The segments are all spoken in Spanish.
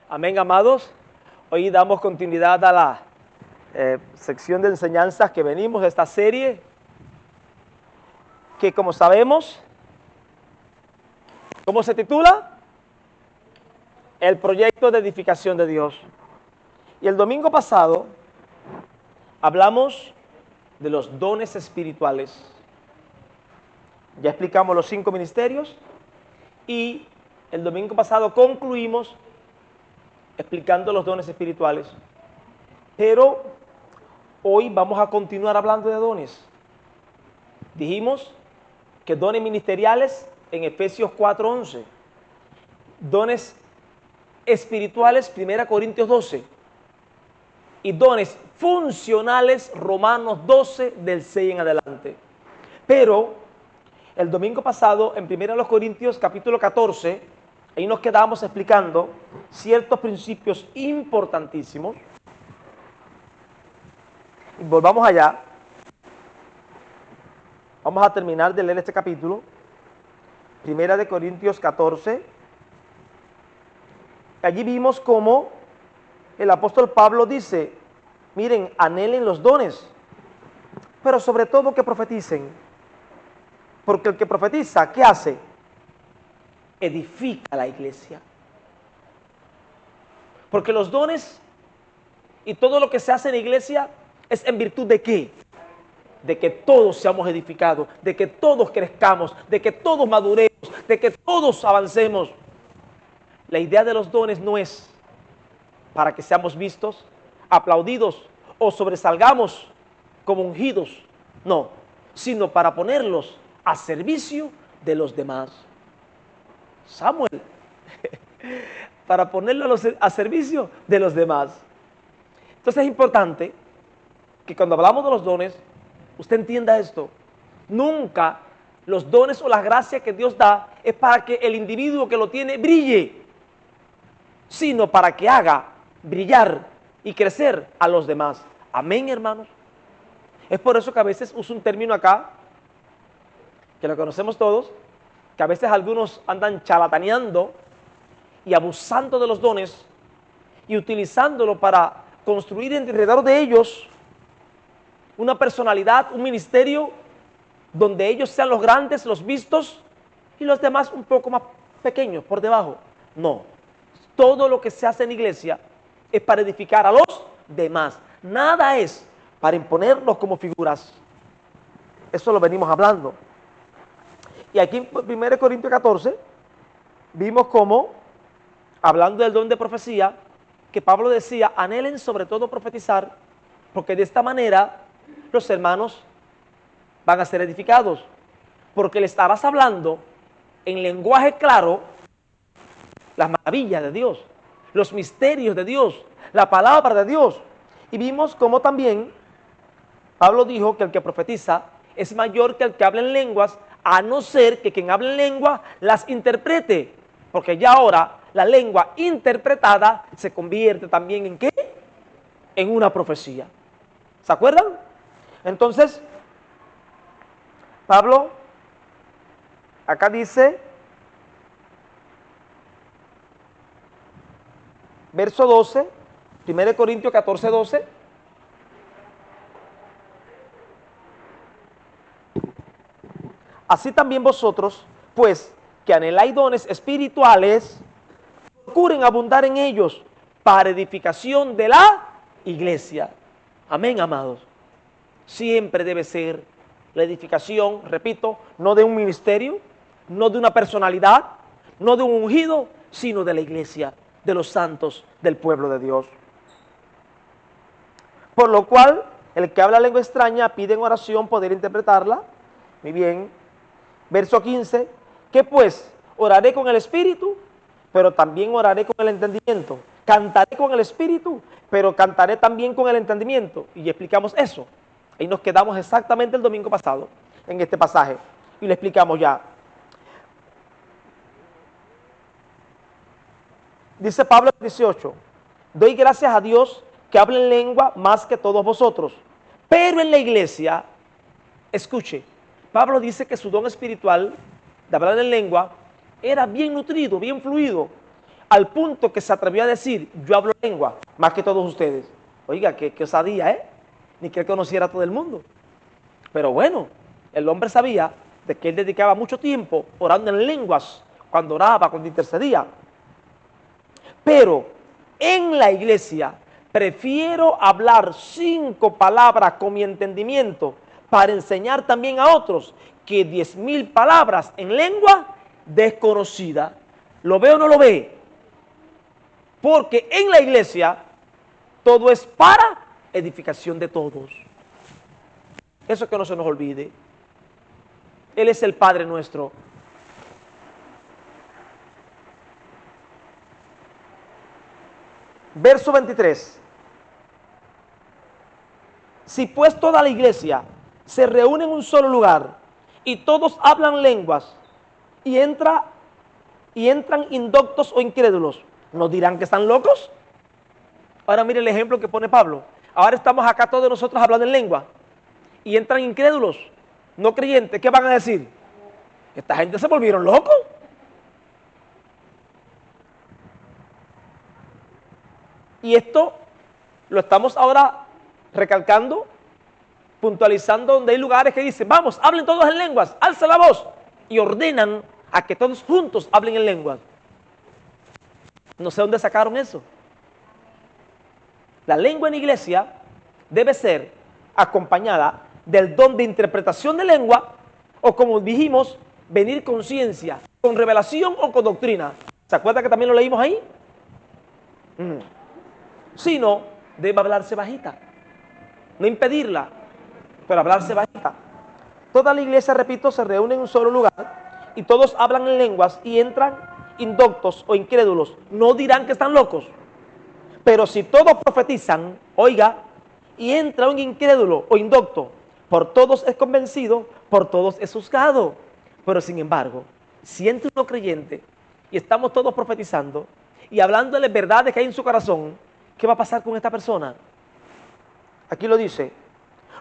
Amén, amados. Hoy damos continuidad a la sección de enseñanzas que venimos de esta serie, que como sabemos, ¿cómo se titula? El proyecto de edificación de Dios. Y el domingo pasado hablamos de los dones espirituales. Ya explicamos los 5 ministerios y el domingo pasado concluimos explicando los dones espirituales. Pero hoy vamos a continuar hablando de dones. Dijimos que dones ministeriales en Efesios 4:11, dones espirituales 1 Corintios 12 y dones funcionales Romanos 12 del 6 en adelante. Pero el domingo pasado en 1 Corintios capítulo 14, ahí nos quedamos explicando ciertos principios importantísimos. Y volvamos allá. Vamos a terminar de leer este capítulo. 1 Corintios 14. Allí vimos cómo el apóstol Pablo dice, miren, anhelen los dones, pero sobre todo que profeticen. Porque el que profetiza, ¿qué hace? Edifica la iglesia. Porque los dones y todo lo que se hace en la iglesia es en virtud de ¿qué? De que todos seamos edificados, de que todos crezcamos, de que todos maduremos, de que todos avancemos. La idea de los dones no es para que seamos vistos, aplaudidos o sobresalgamos como ungidos, no, sino para ponerlos a servicio de los demás. Samuel, para ponerlos a servicio de los demás. Entonces es importante que cuando hablamos de los dones, usted entienda esto. Nunca los dones o las gracias que Dios da es para que el individuo que lo tiene brille, sino para que haga brillar y crecer a los demás. Amén, hermanos. Es por eso que a veces uso un término acá, que lo conocemos todos, que a veces algunos andan charlataneando y abusando de los dones y utilizándolo para construir alrededor de ellos una personalidad, un ministerio donde ellos sean los grandes, los vistos y los demás un poco más pequeños por debajo. No, todo lo que se hace en iglesia es para edificar a los demás. Nada es para imponerlos como figuras. Eso lo venimos hablando. Y aquí en 1 Corintios 14 vimos cómo, hablando del don de profecía, que Pablo decía, anhelen sobre todo profetizar, porque de esta manera los hermanos van a ser edificados, porque le estarás hablando en lenguaje claro las maravillas de Dios, los misterios de Dios, la palabra de Dios. Y vimos cómo también Pablo dijo que el que profetiza es mayor que el que habla en lenguas, a no ser que quien habla en lengua las interprete, porque ya ahora la lengua interpretada se convierte también ¿en qué? En una profecía. ¿Se acuerdan? Entonces, Pablo acá dice, verso 12, 1 Corintios 14, 12. Así también vosotros, pues, que anheláis dones espirituales, procuren abundar en ellos para edificación de la iglesia. Amén, amados. Siempre debe ser la edificación, repito, no de un ministerio, no de una personalidad, no de un ungido, sino de la iglesia, de los santos del pueblo de Dios. Por lo cual, el que habla lengua extraña pide en oración poder interpretarla. Muy bien. Verso 15, que pues oraré con el espíritu, pero también oraré con el entendimiento. Cantaré con el espíritu, pero cantaré también con el entendimiento. Y explicamos eso. Ahí nos quedamos exactamente el domingo pasado, en este pasaje. Y lo explicamos ya. Dice Pablo 18, doy gracias a Dios que habla en lengua más que todos vosotros. Pero en la iglesia, escuche, Pablo dice que su don espiritual de hablar en lengua era bien nutrido, bien fluido. al punto que se atrevió a decir, yo hablo lengua, más que todos ustedes. Oiga, qué osadía, ¿eh? Ni que él conociera a todo el mundo. Pero bueno, el hombre sabía de que él dedicaba mucho tiempo orando en lenguas, cuando oraba, cuando intercedía. Pero en la iglesia prefiero hablar 5 palabras con mi entendimiento para enseñar también a otros que 10,000 palabras en lengua desconocida. ¿Lo ve o no lo ve? Porque en la iglesia todo es para edificación de todos. Eso que no se nos olvide. Él es el Padre nuestro. Verso 23. Si pues toda la iglesia se reúne en un solo lugar y todos hablan lenguas y entran indoctos o incrédulos, ¿nos dirán que están locos? Ahora mire el ejemplo que pone Pablo. Ahora estamos acá todos nosotros hablando en lengua y entran incrédulos, no creyentes. ¿Qué van a decir? Esta gente se volvieron locos. Y esto lo estamos ahora recalcando, puntualizando, donde hay lugares que dicen, vamos, hablen todos en lenguas, alza la voz, y ordenan a que todos juntos hablen en lenguas. No sé dónde sacaron eso. La lengua en iglesia debe ser acompañada del don de interpretación de lengua, o como dijimos, venir con ciencia, con revelación o con doctrina. ¿Se acuerda que también lo leímos ahí? Si no, debe hablarse bajita. No impedirla, pero hablarse bajita. Toda la iglesia, repito, se reúne en un solo lugar y todos hablan en lenguas y entran indoctos o incrédulos. No dirán que están locos. Pero si todos profetizan, oiga, y entra un incrédulo o indocto, por todos es convencido, por todos es juzgado. Pero sin embargo, si entra uno creyente y estamos todos profetizando y hablándole verdades que hay en su corazón, ¿qué va a pasar con esta persona? Aquí lo dice,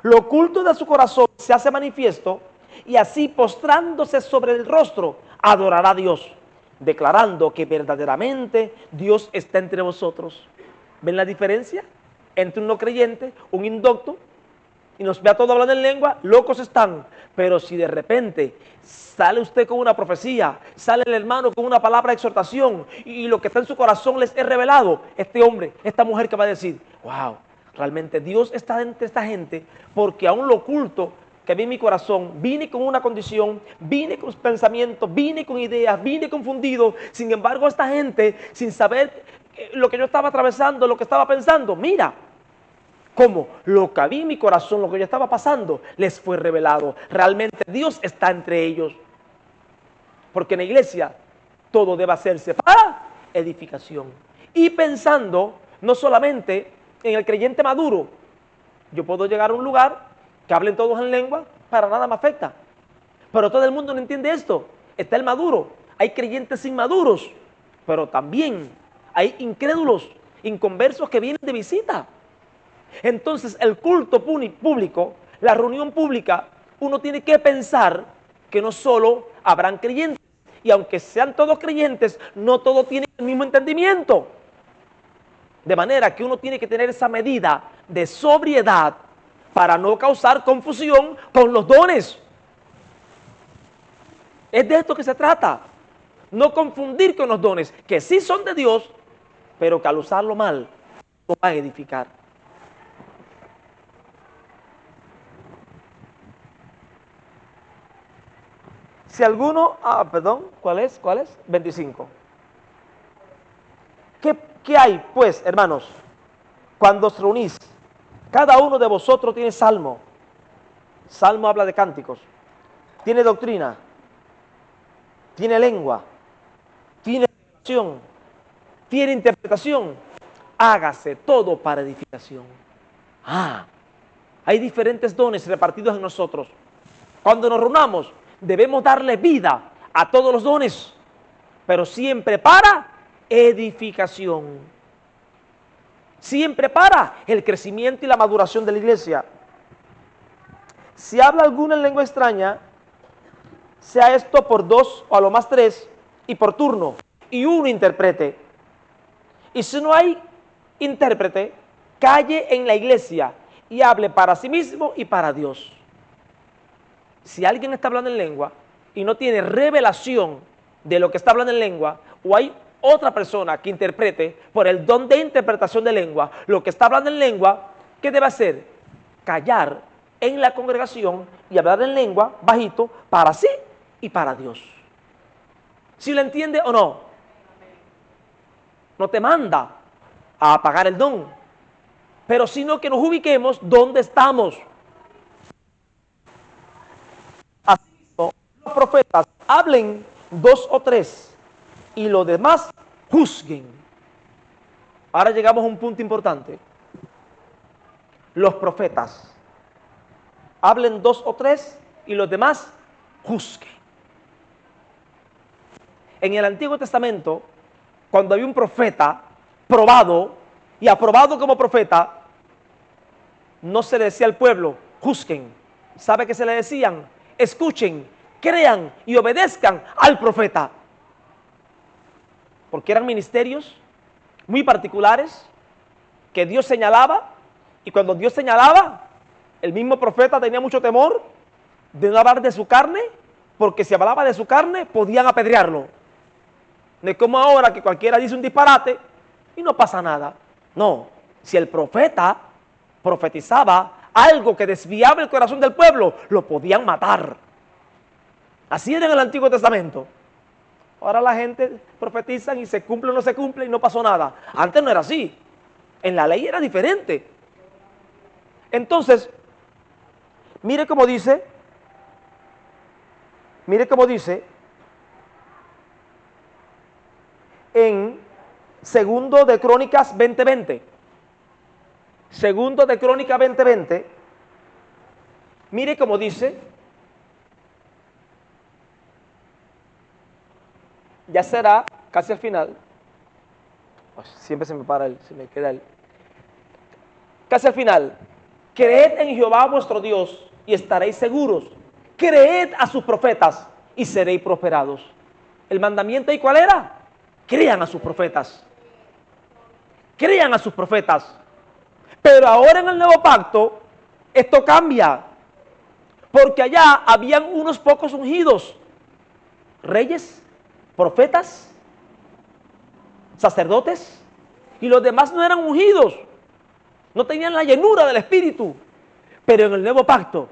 lo oculto de su corazón se hace manifiesto y así postrándose sobre el rostro adorará a Dios, declarando que verdaderamente Dios está entre vosotros. ¿Ven la diferencia entre un no creyente, un indocto, y nos ve a todos hablando en lengua? Locos están. Pero si de repente sale usted con una profecía, sale el hermano con una palabra de exhortación y lo que está en su corazón les es revelado, este hombre, esta mujer que va a decir, wow, realmente Dios está entre esta gente, porque aún lo oculto que vi en mi corazón, vine con una condición, vine con pensamientos, vine con ideas, vine confundido. Sin embargo, esta gente, sin saber lo que yo estaba atravesando, lo que estaba pensando, mira, como lo que había en mi corazón, lo que yo estaba pasando, les fue revelado. Realmente Dios está entre ellos. Porque en la iglesia todo debe hacerse para edificación. Y pensando no solamente en el creyente maduro. Yo puedo llegar a un lugar que hablen todos en lengua, para nada me afecta. Pero todo el mundo no entiende esto. Está el maduro. Hay creyentes inmaduros, pero también hay incrédulos, inconversos que vienen de visita. Entonces, el culto público, la reunión pública, uno tiene que pensar que no solo habrán creyentes, y aunque sean todos creyentes, no todos tienen el mismo entendimiento. De manera que uno tiene que tener esa medida de sobriedad para no causar confusión con los dones. Es de esto que se trata. No confundir con los dones, que sí son de Dios, pero que al usarlo mal, no va a edificar. Si alguno, ¿cuál es? 25. ¿Qué hay, pues, hermanos? Cuando os reunís, cada uno de vosotros tiene salmo. Salmo habla de cánticos. Tiene doctrina. Tiene lengua. Tiene revelación. Tiene interpretación. Hágase todo para edificación. Hay diferentes dones repartidos en nosotros. Cuando nos reunamos, debemos darle vida a todos los dones, pero siempre para edificación. Siempre para el crecimiento y la maduración de la iglesia. Si habla alguno en lengua extraña, sea esto por 2 o a lo más 3, y por turno, y uno interprete. Y si no hay intérprete, calle en la iglesia y hable para sí mismo y para Dios. Si alguien está hablando en lengua y no tiene revelación de lo que está hablando en lengua, o hay otra persona que interprete por el don de interpretación de lengua lo que está hablando en lengua, ¿qué debe hacer? Callar en la congregación y hablar en lengua bajito para sí y para Dios. ¿Sí lo entiende o no? No te manda a apagar el don, pero sino que nos ubiquemos donde estamos. Asimismo, los profetas hablen 2 o 3 y los demás juzguen. Ahora llegamos a un punto importante. Los profetas hablen 2 o 3 y los demás juzguen. En el Antiguo Testamento, cuando había un profeta probado y aprobado como profeta, no se le decía al pueblo, juzguen. ¿Sabe qué se le decían? Escuchen, crean y obedezcan al profeta. Porque eran ministerios muy particulares que Dios señalaba, y cuando Dios señalaba, el mismo profeta tenía mucho temor de no hablar de su carne, porque si hablaba de su carne podían apedrearlo. No es como ahora que cualquiera dice un disparate y no pasa nada. No, si el profeta profetizaba algo que desviaba el corazón del pueblo, lo podían matar. Así era en el Antiguo Testamento. Ahora la gente profetiza y se cumple o no se cumple y no pasó nada. Antes no era así. En la ley era diferente. Entonces, mire cómo dice en Segundo de Crónicas 20:20. Segundo de Crónicas 20:20. Mire cómo dice. Ya será casi al final. Siempre se me para él, se me queda él. Casi al final. Creed en Jehová vuestro Dios y estaréis seguros. Creed a sus profetas y seréis prosperados. El mandamiento, ¿y cuál era? Crean a sus profetas. Crean a sus profetas. Pero ahora en el nuevo pacto, esto cambia. Porque allá habían unos pocos ungidos. Reyes, profetas, sacerdotes, y los demás no eran ungidos. No tenían la llenura del Espíritu. Pero en el nuevo pacto,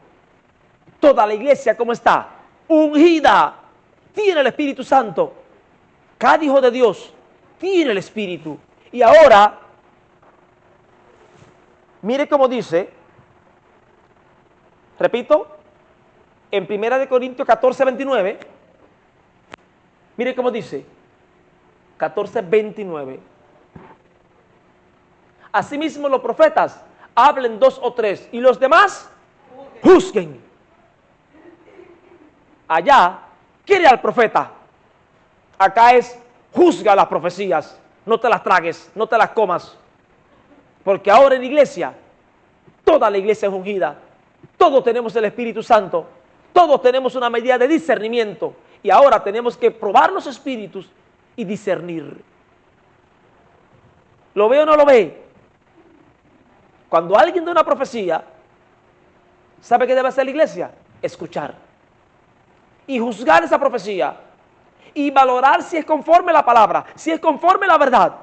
toda la iglesia, ¿cómo está? Ungida. Tiene el Espíritu Santo. Cada hijo de Dios tiene el Espíritu. Y ahora, mire cómo dice, repito, en 1 Corintios 14:29, mire cómo dice, 14:29. Asimismo los profetas hablen 2 o 3 y los demás juzguen. Allá quiere al profeta. Acá es juzga las profecías. No te las tragues, no te las comas. Porque ahora en la iglesia, toda la iglesia es ungida. Todos tenemos el Espíritu Santo. Todos tenemos una medida de discernimiento. Y ahora tenemos que probar los espíritus y discernir. ¿Lo ve o no lo ve? Cuando alguien da una profecía, ¿sabe qué debe hacer la iglesia? Escuchar. Y juzgar esa profecía. Y valorar si es conforme a la palabra, si es conforme a la verdad.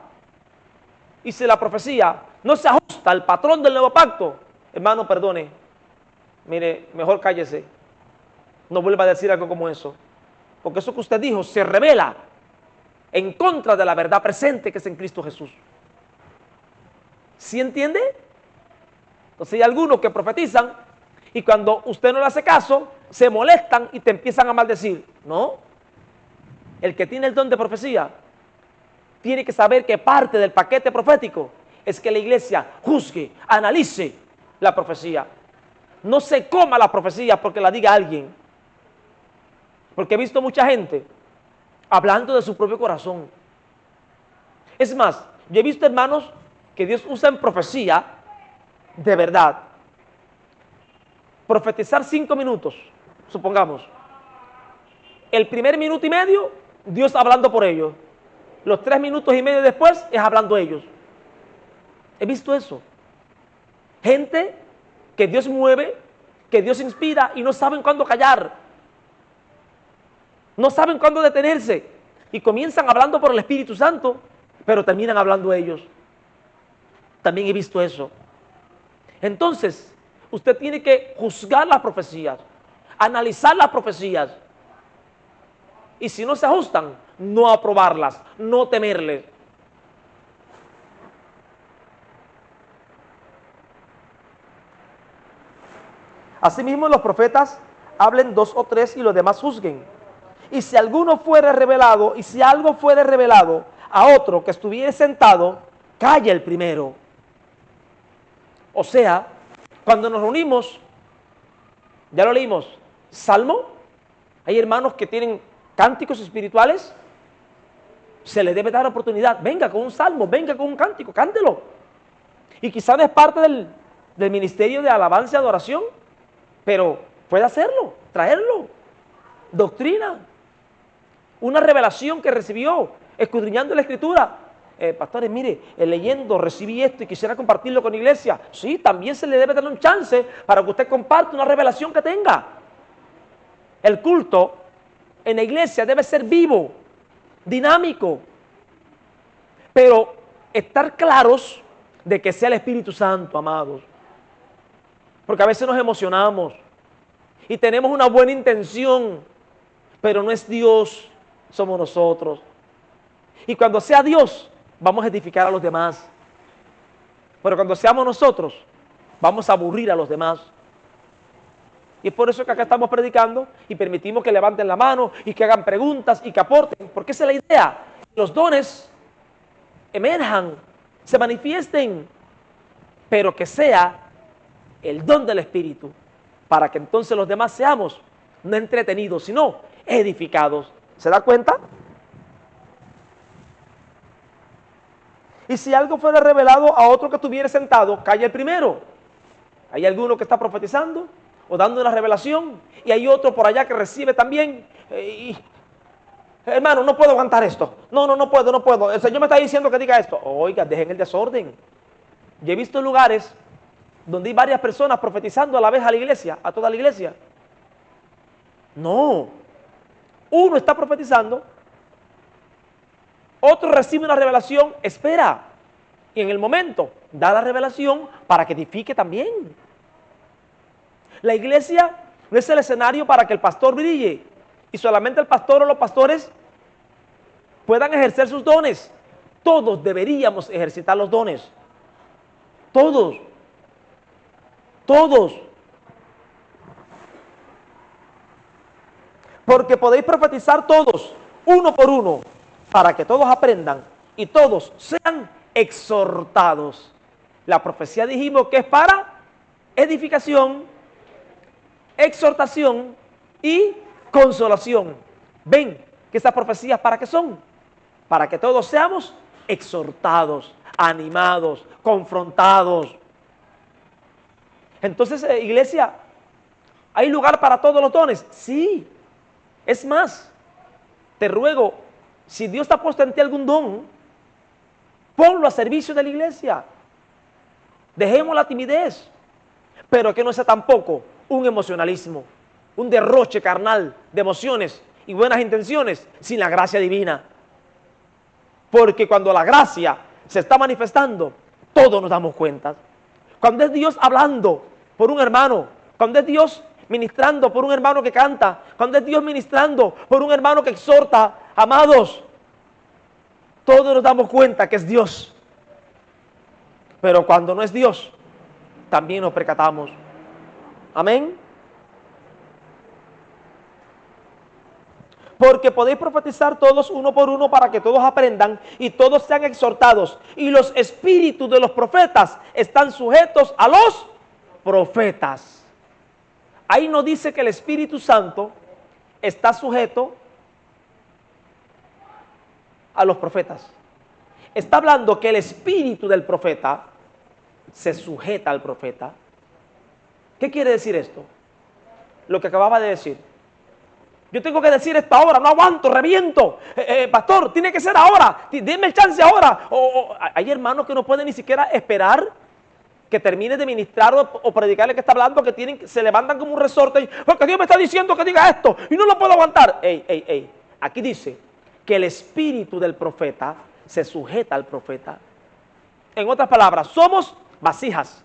Y si la profecía no se ajusta al patrón del nuevo pacto, hermano, perdone, mire, mejor cállese. No vuelva a decir algo como eso. Porque eso que usted dijo se revela en contra de la verdad presente que es en Cristo Jesús. ¿Sí entiende? Entonces hay algunos que profetizan y cuando usted no le hace caso, se molestan y te empiezan a maldecir. No. El que tiene el don de profecía tiene que saber que parte del paquete profético es que la iglesia juzgue, analice la profecía. No se coma la profecía porque la diga alguien. Porque he visto mucha gente hablando de su propio corazón. Es más, yo he visto hermanos que Dios usa en profecía de verdad. Profetizar 5 minutos, supongamos. El primer minuto y medio, Dios hablando por ellos. Los 3 minutos y medio después es hablando ellos. He visto eso. Gente que Dios mueve, que Dios inspira y no saben cuándo callar. No saben cuándo detenerse. Y comienzan hablando por el Espíritu Santo, pero terminan hablando ellos. También he visto eso. Entonces, usted tiene que juzgar las profecías, analizar las profecías. Y si no se ajustan, no aprobarlas, no temerles. Asimismo, los profetas hablen 2 o 3 y los demás juzguen. Y si alguno fuere revelado, y si algo fuere revelado a otro que estuviere sentado, calla el primero. O sea, cuando nos reunimos, ya lo leímos, Salmo, hay hermanos que tienen cánticos espirituales, se les debe dar oportunidad. Venga con un salmo, venga con un cántico, cántelo. Y quizás no es parte del ministerio de alabanza y adoración, pero puede hacerlo, traerlo. Doctrina, una revelación que recibió, escudriñando la Escritura. Pastores, mire, leyendo, recibí esto y quisiera compartirlo con la iglesia. Sí, también se le debe dar un chance para que usted comparte una revelación que tenga. El culto en la iglesia debe ser vivo, dinámico, pero estar claros de que sea el Espíritu Santo, amados. Porque a veces nos emocionamos y tenemos una buena intención, pero no es Dios, somos nosotros. Y cuando sea Dios, vamos a edificar a los demás. Pero cuando seamos nosotros, vamos a aburrir a los demás. Y es por eso que acá estamos predicando y permitimos que levanten la mano y que hagan preguntas y que aporten. Porque esa es la idea. Los dones emerjan, se manifiesten, pero que sea el don del Espíritu, para que entonces los demás seamos no entretenidos, sino edificados. ¿Se da cuenta? Y si algo fuera revelado a otro que estuviera sentado, calla el primero. Hay alguno que está profetizando o dando una revelación, y hay otro por allá que recibe también. Hermano, no puedo aguantar esto. No puedo. El Señor me está diciendo que diga esto. Oiga, dejen el desorden. Yo he visto lugares donde hay varias personas profetizando a la vez a la iglesia, a toda la iglesia. No. Uno está profetizando, otro recibe una revelación, espera. Y en el momento da la revelación para que edifique también. La iglesia no es el escenario para que el pastor brille y solamente el pastor o los pastores puedan ejercer sus dones. Todos deberíamos ejercitar los dones. Todos. Todos. Porque podéis profetizar todos, uno por uno, para que todos aprendan y todos sean exhortados. La profecía dijimos que es para edificación, exhortación y consolación. Ven que estas profecías ¿para qué son? Para que todos seamos exhortados, animados, confrontados. Entonces, iglesia, ¿hay lugar para todos los dones? Sí. Es más, te ruego, si Dios te ha puesto en ti algún don, ponlo a servicio de la iglesia. Dejemos la timidez, pero que no sea tampoco un emocionalismo, un derroche carnal de emociones y buenas intenciones sin la gracia divina. Porque cuando la gracia se está manifestando, todos nos damos cuenta. Cuando es Dios hablando por un hermano, cuando es Dios ministrando por un hermano que canta, cuando es Dios ministrando por un hermano que exhorta, amados, todos nos damos cuenta que es Dios. Pero cuando no es Dios, también nos percatamos. Amén. Porque podéis profetizar todos uno por uno para que todos aprendan y todos sean exhortados. Y los espíritus de los profetas están sujetos a los profetas. Ahí no dice que el Espíritu Santo está sujeto a los profetas. Está hablando que el espíritu del profeta se sujeta al profeta. ¿Qué quiere decir esto? Lo que acababa de decir. Yo tengo que decir esto ahora, no aguanto, reviento. Pastor, tiene que ser ahora, dime el chance ahora. Hay hermanos que no pueden ni siquiera esperar que termine de ministrar o predicarle que está hablando, que se levantan como un resorte, porque Dios me está diciendo que diga esto y no lo puedo aguantar. Aquí dice que el espíritu del profeta se sujeta al profeta. En otras palabras, somos vasijas,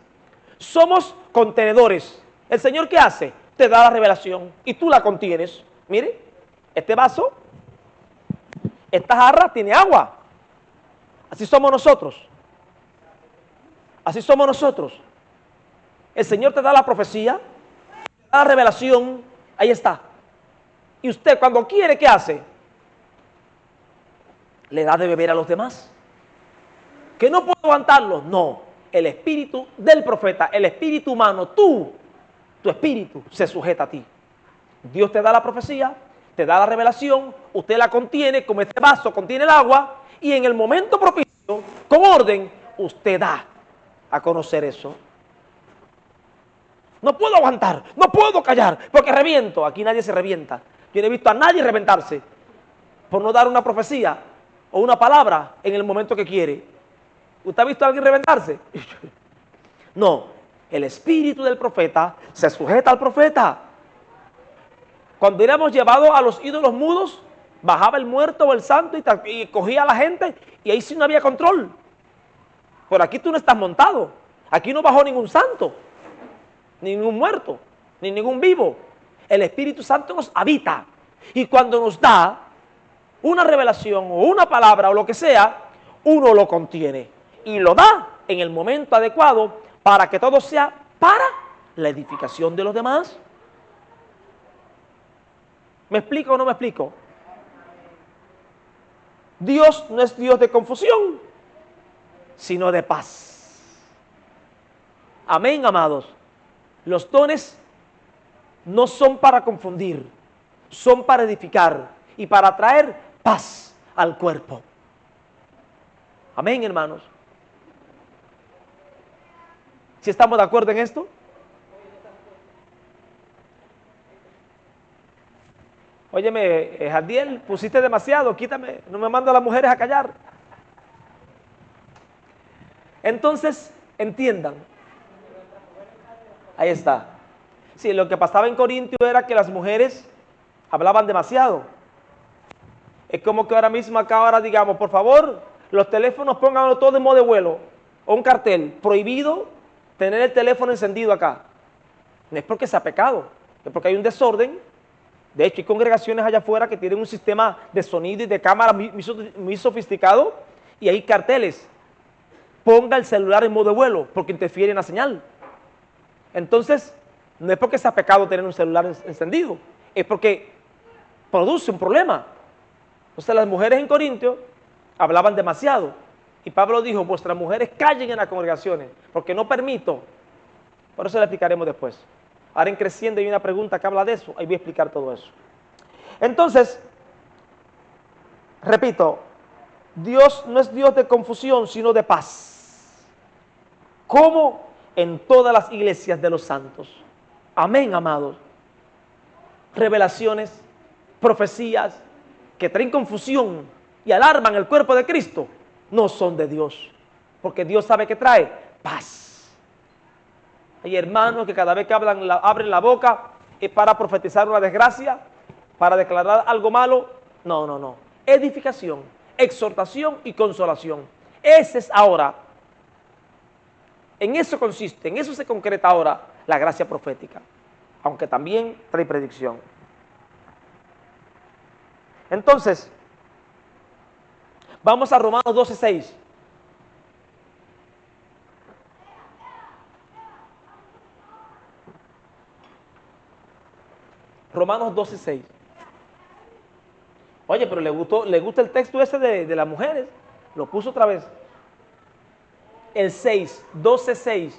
somos contenedores. ¿El Señor qué hace? Te da la revelación y tú la contienes. Mire, este vaso, esta jarra tiene agua. Así somos nosotros. Así somos nosotros. El Señor te da la profecía, te da la revelación, ahí está. Y usted cuando quiere, ¿qué hace? Le da de beber a los demás. ¿Que no puedo aguantarlo? No. El espíritu del profeta, el espíritu humano, tu espíritu se sujeta a ti. Dios te da la profecía, te da la revelación, usted la contiene, como este vaso contiene el agua, y en el momento propicio, con orden, usted da a conocer eso. No puedo aguantar, no puedo callar, porque reviento. Aquí nadie se revienta. Yo no he visto a nadie reventarse por no dar una profecía o una palabra en el momento que quiere. ¿Usted ha visto a alguien reventarse? No, el espíritu del profeta se sujeta al profeta. Cuando éramos llevados a los ídolos mudos, bajaba el muerto o el santo y cogía a la gente, y ahí sí no había control. Por aquí tú no estás montado. Aquí no bajó ningún santo, ni ningún muerto, ni ningún vivo. El Espíritu Santo nos habita. Y cuando nos da una revelación o una palabra o lo que sea, uno lo contiene. Y lo da en el momento adecuado para que todo sea para la edificación de los demás. ¿Me explico o no me explico? Dios no es Dios de confusión, sino de paz. Amén, amados. Los dones no son para confundir, son para edificar y para traer paz al cuerpo. Amén, hermanos. ¿Sí estamos de acuerdo en esto? Óyeme, Jadiel, pusiste demasiado, quítame, no me mando a las mujeres a callar. Entonces, entiendan. Ahí está. Sí, lo que pasaba en Corintio era que las mujeres hablaban demasiado. Es como que ahora mismo acá ahora digamos, por favor, los teléfonos pónganlo todo en modo de vuelo. O un cartel, prohibido tener el teléfono encendido acá. No es porque sea pecado, es porque hay un desorden. De hecho, hay congregaciones allá afuera que tienen un sistema de sonido y de cámara muy sofisticado y hay carteles. Ponga el celular en modo de vuelo porque interfiere en la señal. Entonces, no es porque sea pecado tener un celular encendido, es porque produce un problema. Entonces, las mujeres en Corintio hablaban demasiado y Pablo dijo, vuestras mujeres callen en las congregaciones porque no permito. Por eso le explicaremos después. Ahora en Creciendo hay una pregunta que habla de eso, ahí voy a explicar todo eso. Entonces, repito, Dios no es Dios de confusión, sino de paz. Como en todas las iglesias de los santos. Amén, amados. Revelaciones, profecías que traen confusión y alarman el cuerpo de Cristo, no son de Dios. Porque Dios sabe que trae paz. Hay hermanos que cada vez que abren la boca es para profetizar una desgracia, para declarar algo malo. No, no, no. Edificación, exhortación y consolación. Ese es ahora, en eso consiste, en eso se concreta ahora la gracia profética, aunque también trae predicción. Entonces, vamos a Romanos 12:6. Romanos 12:6. Oye, pero le gusta el texto ese de las mujeres. Lo puso otra vez. El 6, 12:6.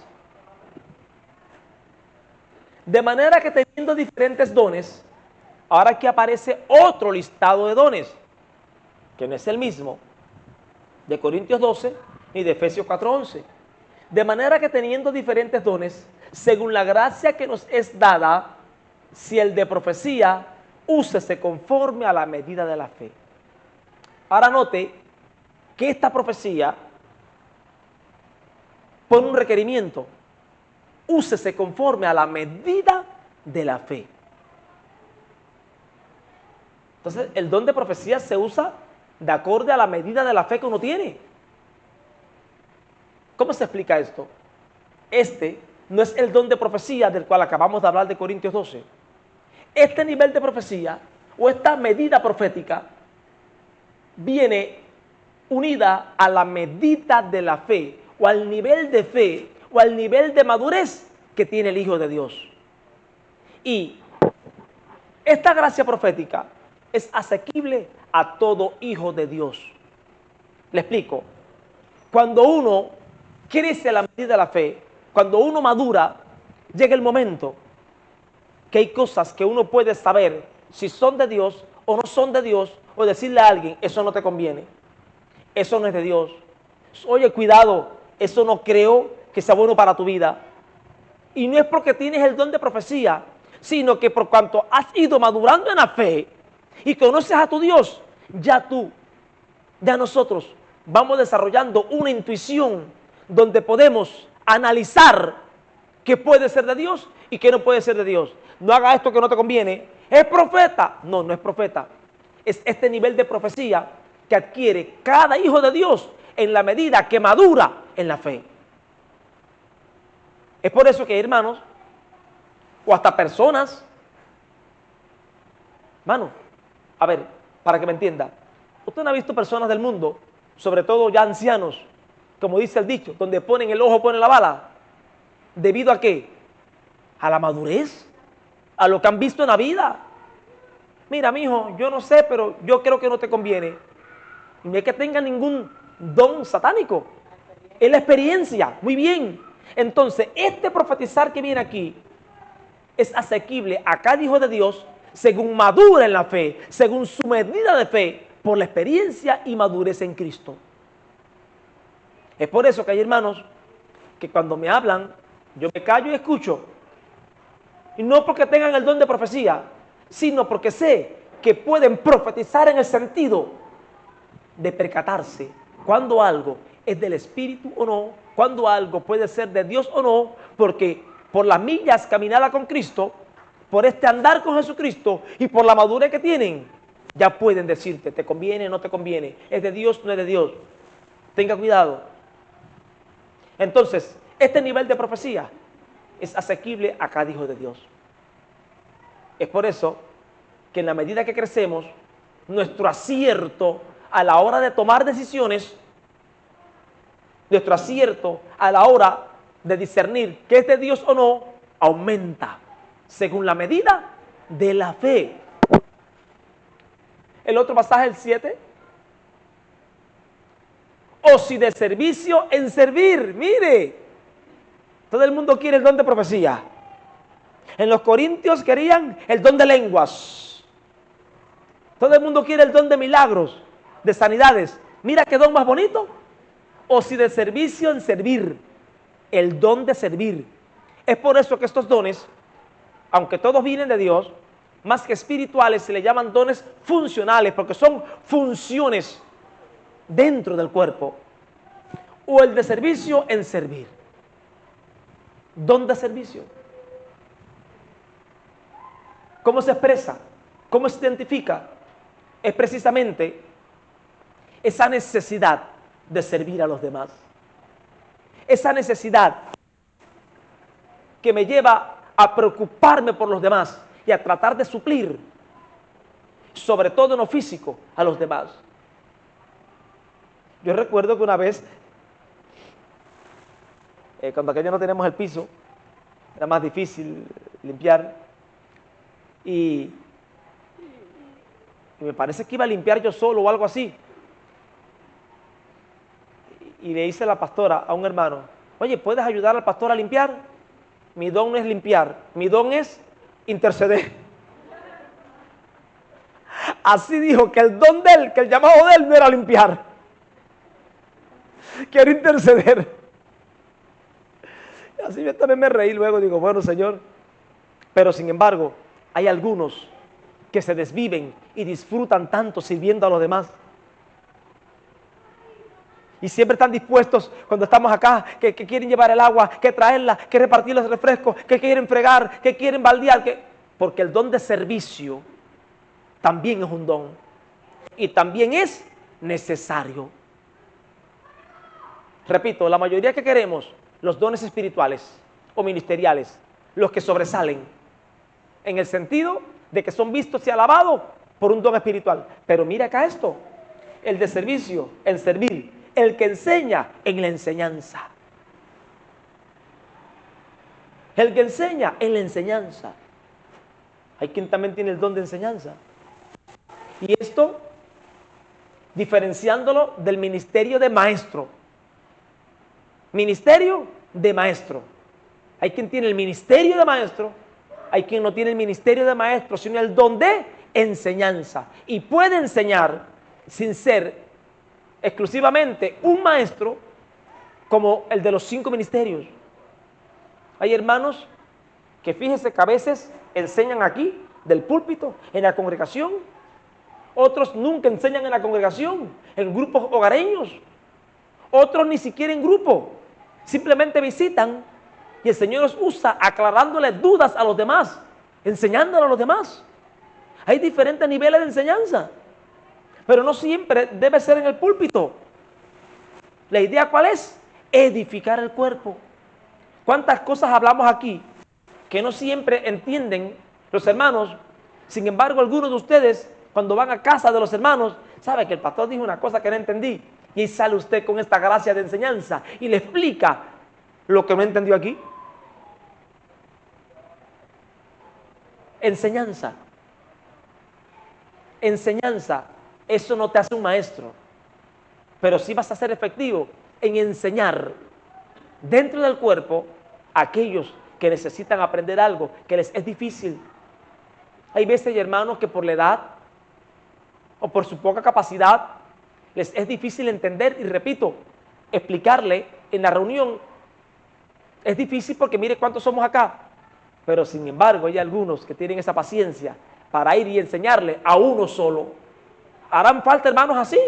De manera que teniendo diferentes dones, ahora aquí aparece otro listado de dones, que no es el mismo de Corintios 12 ni de Efesios 4:11. De manera que teniendo diferentes dones, según la gracia que nos es dada, si el de profecía, úsese conforme a la medida de la fe. Ahora note que esta profecía pone un requerimiento: úsese conforme a la medida de la fe. Entonces, el don de profecía se usa de acuerdo a la medida de la fe que uno tiene. ¿Cómo se explica esto? Este no es el don de profecía del cual acabamos de hablar de Corintios 12. Este nivel de profecía o esta medida profética viene unida a la medida de la fe o al nivel de fe o al nivel de madurez que tiene el Hijo de Dios. Y esta gracia profética es asequible a todo hijo de Dios. Le explico. Cuando uno crece a la medida de la fe, cuando uno madura, llega el momento que hay cosas que uno puede saber si son de Dios o no son de Dios, o decirle a alguien: eso no te conviene, eso no es de Dios, oye, cuidado, eso no creo que sea bueno para tu vida. Y no es porque tienes el don de profecía, sino que por cuanto has ido madurando en la fe y conoces a tu Dios, ya nosotros vamos desarrollando una intuición donde podemos analizar qué puede ser de Dios y qué no puede ser de Dios. No haga esto que no te conviene. ¿Es profeta? No, no es profeta. Es este nivel de profecía que adquiere cada hijo de Dios en la medida que madura en la fe. Es por eso que, hermanos, o hasta personas, hermano, a ver, para que me entienda, usted no ha visto personas del mundo, sobre todo ya ancianos, como dice el dicho, donde ponen el ojo, ponen la bala. ¿Debido a qué? A la madurez, a lo que han visto en la vida. Mira, mijo, yo no sé, pero yo creo que no te conviene. Y no es que tenga ningún don satánico, es la experiencia. Muy bien. Entonces, este profetizar que viene aquí es asequible a cada hijo de Dios según madura en la fe, según su medida de fe, por la experiencia y madurez en Cristo. Es por eso que hay hermanos que cuando me hablan, yo me callo y escucho. Y no porque tengan el don de profecía, sino porque sé que pueden profetizar en el sentido de percatarse cuando algo es del Espíritu o no, cuando algo puede ser de Dios o no, porque por las millas caminada con Cristo, por este andar con Jesucristo y por la madurez que tienen, ya pueden decirte: te conviene o no te conviene, es de Dios o no es de Dios. Tenga cuidado. Entonces, este nivel de profecía es asequible a cada hijo de Dios. Es por eso que en la medida que crecemos, nuestro acierto a la hora de tomar decisiones, nuestro acierto a la hora de discernir qué es de Dios o no, aumenta según la medida de la fe. El otro pasaje, el 7. O si de servicio en servir. Mire, todo el mundo quiere el don de profecía. En los Corintios querían el don de lenguas. Todo el mundo quiere el don de milagros, de sanidades. Mira qué don más bonito. O si de servicio en servir. El don de servir. Es por eso que estos dones, aunque todos vienen de Dios, más que espirituales, se le llaman dones funcionales, porque son funciones dentro del cuerpo. O el de servicio en servir. Don de servicio. ¿Cómo se expresa? ¿Cómo se identifica? Es precisamente esa necesidad de servir a los demás. Esa necesidad que me lleva a preocuparme por los demás y a tratar de suplir, sobre todo en lo físico, a los demás. Yo recuerdo que una vez, cuando aquello no teníamos el piso, era más difícil limpiar, y me parece que iba a limpiar yo solo o algo así. Y le dice a la pastora, a un hermano: oye, ¿puedes ayudar al pastor a limpiar? Mi don no es limpiar, mi don es interceder. Así dijo, que el don de él, que el llamado de él no era limpiar, que era interceder. Así yo también me reí luego, digo, bueno, Señor, pero sin embargo, hay algunos que se desviven y disfrutan tanto sirviendo a los demás. Y siempre están dispuestos cuando estamos acá, que quieren llevar el agua, que traerla, que repartir los refrescos, que quieren fregar, que quieren baldear, porque el don de servicio también es un don y también es necesario. Repito, la mayoría que queremos los dones espirituales o ministeriales, los que sobresalen, en el sentido de que son vistos y alabados por un don espiritual. Pero mira acá esto, el de servicio, el servir, el que enseña en la enseñanza. El que enseña en la enseñanza. Hay quien también tiene el don de enseñanza. Y esto, diferenciándolo del ministerio de maestro. Ministerio de maestro. Hay quien tiene el ministerio de maestro, hay quien no tiene el ministerio de maestro, sino el don de enseñanza. Y puede enseñar sin ser exclusivamente un maestro como el de los 5 ministerios. Hay hermanos que fíjense que a veces enseñan aquí, del púlpito, en la congregación. Otros nunca enseñan en la congregación, en grupos hogareños. Otros ni siquiera en grupo, simplemente visitan y el Señor los usa aclarándole dudas a los demás, enseñándole a los demás. Hay diferentes niveles de enseñanza, pero no siempre debe ser en el púlpito. La idea ¿cuál es? Edificar el cuerpo. ¿Cuántas cosas hablamos aquí que no siempre entienden los hermanos? Sin embargo, algunos de ustedes, cuando van a casa de los hermanos, sabe que el pastor dijo una cosa que no entendí. Y ahí sale usted con esta gracia de enseñanza y le explica lo que no entendió aquí. Enseñanza. Enseñanza. Eso no te hace un maestro. Pero sí vas a ser efectivo en enseñar dentro del cuerpo a aquellos que necesitan aprender algo que les es difícil. Hay veces, hermanos, que por la edad o por su poca capacidad les es difícil entender y, repito, explicarle en la reunión. Es difícil porque mire cuántos somos acá. Pero sin embargo hay algunos que tienen esa paciencia para ir y enseñarle a uno solo. Harán falta hermanos así,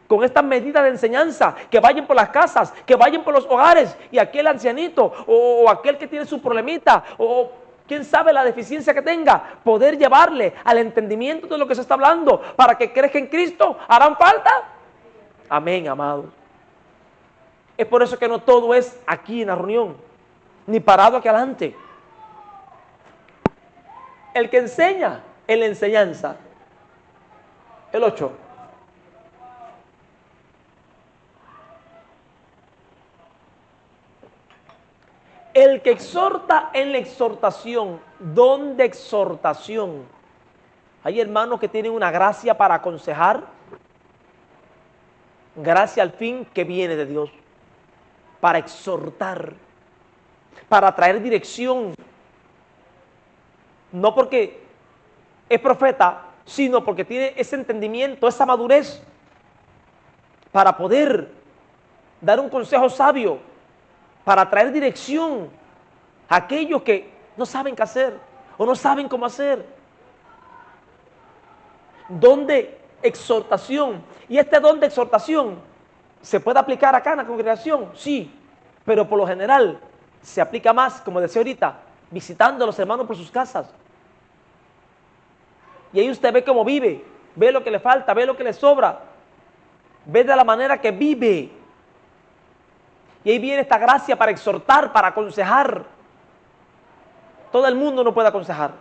con estas medidas de enseñanza, que vayan por las casas, que vayan por los hogares, y aquel ancianito o aquel que tiene su problemita o quién sabe la deficiencia que tenga, poder llevarle al entendimiento de lo que se está hablando para que crezca en Cristo. ¿Harán falta? Amén, amados. Es por eso que no todo es aquí en la reunión, ni parado aquí adelante. El que enseña en la enseñanza. El 8. El que exhorta en la exhortación, don de exhortación. Hay hermanos que tienen una gracia para aconsejar, gracia al fin que viene de Dios, para exhortar, para traer dirección, no porque es profeta, sino porque tiene ese entendimiento, esa madurez, para poder dar un consejo sabio, para traer dirección a aquellos que no saben qué hacer o no saben cómo hacer. Don de exhortación. Y este don de exhortación se puede aplicar acá en la congregación, sí, pero por lo general se aplica más, como decía ahorita, visitando a los hermanos por sus casas. Y ahí usted ve cómo vive, ve lo que le falta, ve lo que le sobra, ve de la manera que vive. Y ahí viene esta gracia para exhortar, para aconsejar. Todo el mundo no puede aconsejar.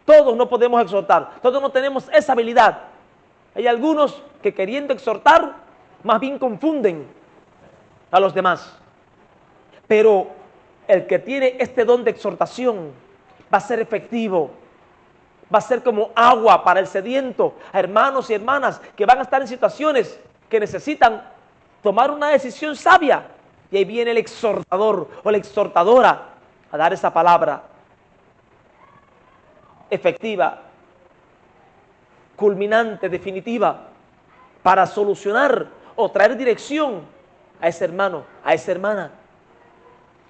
Todos no podemos exhortar. Todos no tenemos esa habilidad. Hay algunos que queriendo exhortar, más bien confunden a los demás. Pero el que tiene este don de exhortación va a ser efectivo. Va a ser como agua para el sediento. A hermanos y hermanas que van a estar en situaciones que necesitan tomar una decisión sabia. Y ahí viene el exhortador o la exhortadora a dar esa palabra efectiva, culminante, definitiva, para solucionar o traer dirección a ese hermano, a esa hermana.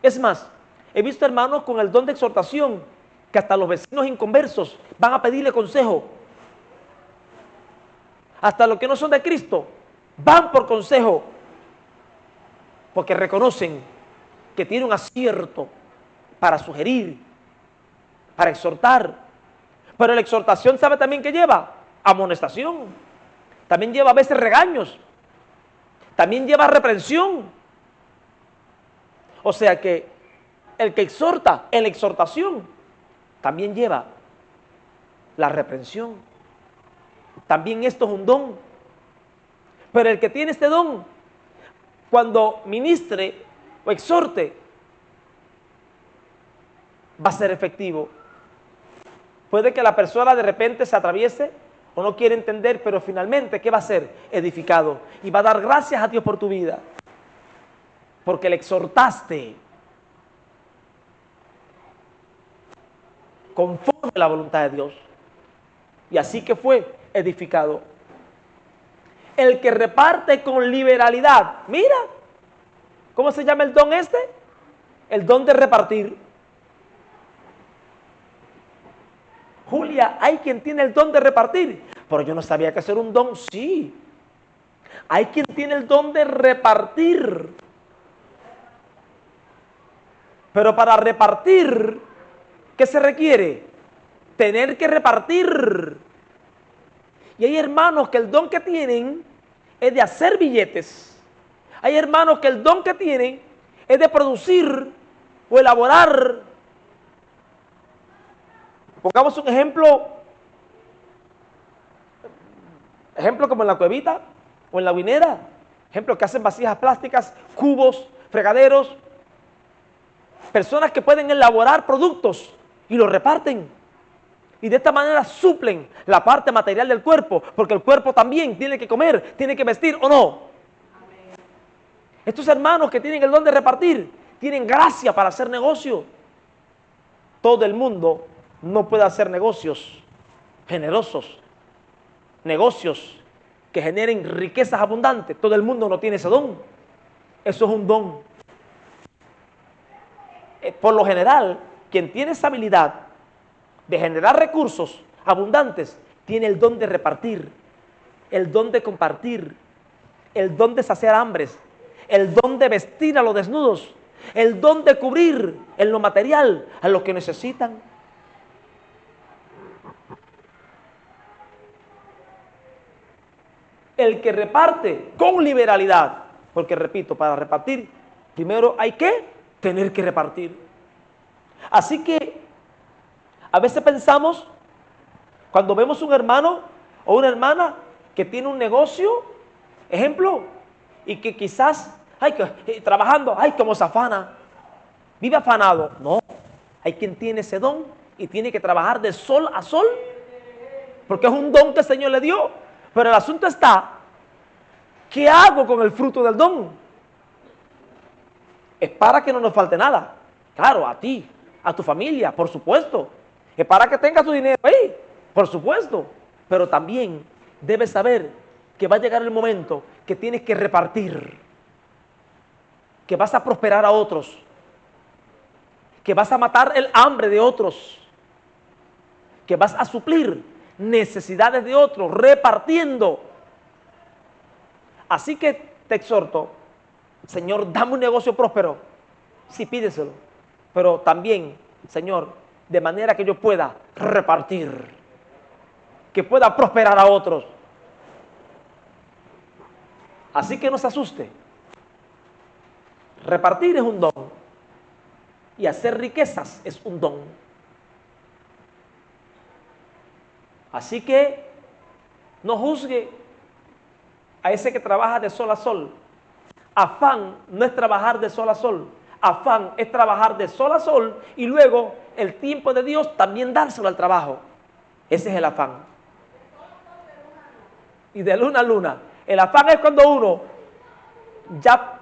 Es más, he visto hermanos con el don de exhortación que hasta los vecinos inconversos van a pedirle consejo. Hasta los que no son de Cristo van por consejo, porque reconocen que tiene un acierto para sugerir, para exhortar. Pero la exhortación, ¿sabe también qué lleva? Amonestación. También lleva a veces regaños. También lleva reprensión. O sea que el que exhorta en la exhortación también lleva la reprensión. También esto es un don. Pero el que tiene este don, cuando ministre o exhorte, va a ser efectivo. Puede que la persona de repente se atraviese o no quiere entender, pero finalmente, ¿qué va a ser? Edificado. Y va a dar gracias a Dios por tu vida, porque le exhortaste conforme a la voluntad de Dios. Y así que fue edificado. El que reparte con liberalidad. Mira, ¿cómo se llama el don este? El don de repartir. Julia, hay quien tiene el don de repartir. Pero yo no sabía que hacer un don. Sí. Hay quien tiene el don de repartir. Pero para repartir, ¿qué se requiere? Tener que repartir. Y hay hermanos que el don que tienen es de hacer billetes. Hay hermanos que el don que tienen es de producir o elaborar. Pongamos un ejemplo como en la cuevita o en la vinera. Ejemplo que hacen vasijas plásticas, cubos, fregaderos. Personas que pueden elaborar productos y los reparten. Y de esta manera suplen la parte material del cuerpo, porque el cuerpo también tiene que comer, tiene que vestir, ¿o no? Amén. Estos hermanos que tienen el don de repartir, tienen gracia para hacer negocio. Todo el mundo no puede hacer negocios generosos, negocios que generen riquezas abundantes. Todo el mundo no tiene ese don. Eso es un don. Por lo general, quien tiene esa habilidad de generar recursos abundantes, tiene el don de repartir, el don de compartir, el don de saciar hambres, el don de vestir a los desnudos, el don de cubrir en lo material a los que necesitan. El que reparte con liberalidad, porque repito, para repartir, primero hay que tener que repartir. Así que a veces pensamos, cuando vemos un hermano o una hermana que tiene un negocio, ejemplo, y que quizás, trabajando, como se afana, vive afanado. No, hay quien tiene ese don y tiene que trabajar de sol a sol, porque es un don que el Señor le dio. Pero el asunto está, ¿qué hago con el fruto del don? Es para que no nos falte nada. Claro, a ti, a tu familia, por supuesto. Es para que tengas tu dinero ahí, por supuesto. Pero también debes saber que va a llegar el momento que tienes que repartir, que vas a prosperar a otros, que vas a matar el hambre de otros, que vas a suplir necesidades de otros, repartiendo. Así que te exhorto, Señor, dame un negocio próspero. Sí, pídeselo. Pero también, Señor, de manera que yo pueda repartir, que pueda prosperar a otros. Así que no se asuste. Repartir es un don y hacer riquezas es un don. Así que no juzgue a ese que trabaja de sol a sol. Afán no es trabajar de sol a sol. Afán es trabajar de sol a sol y luego el tiempo de Dios también dárselo al trabajo. Ese es el afán. Y de luna a luna. El afán es cuando uno ya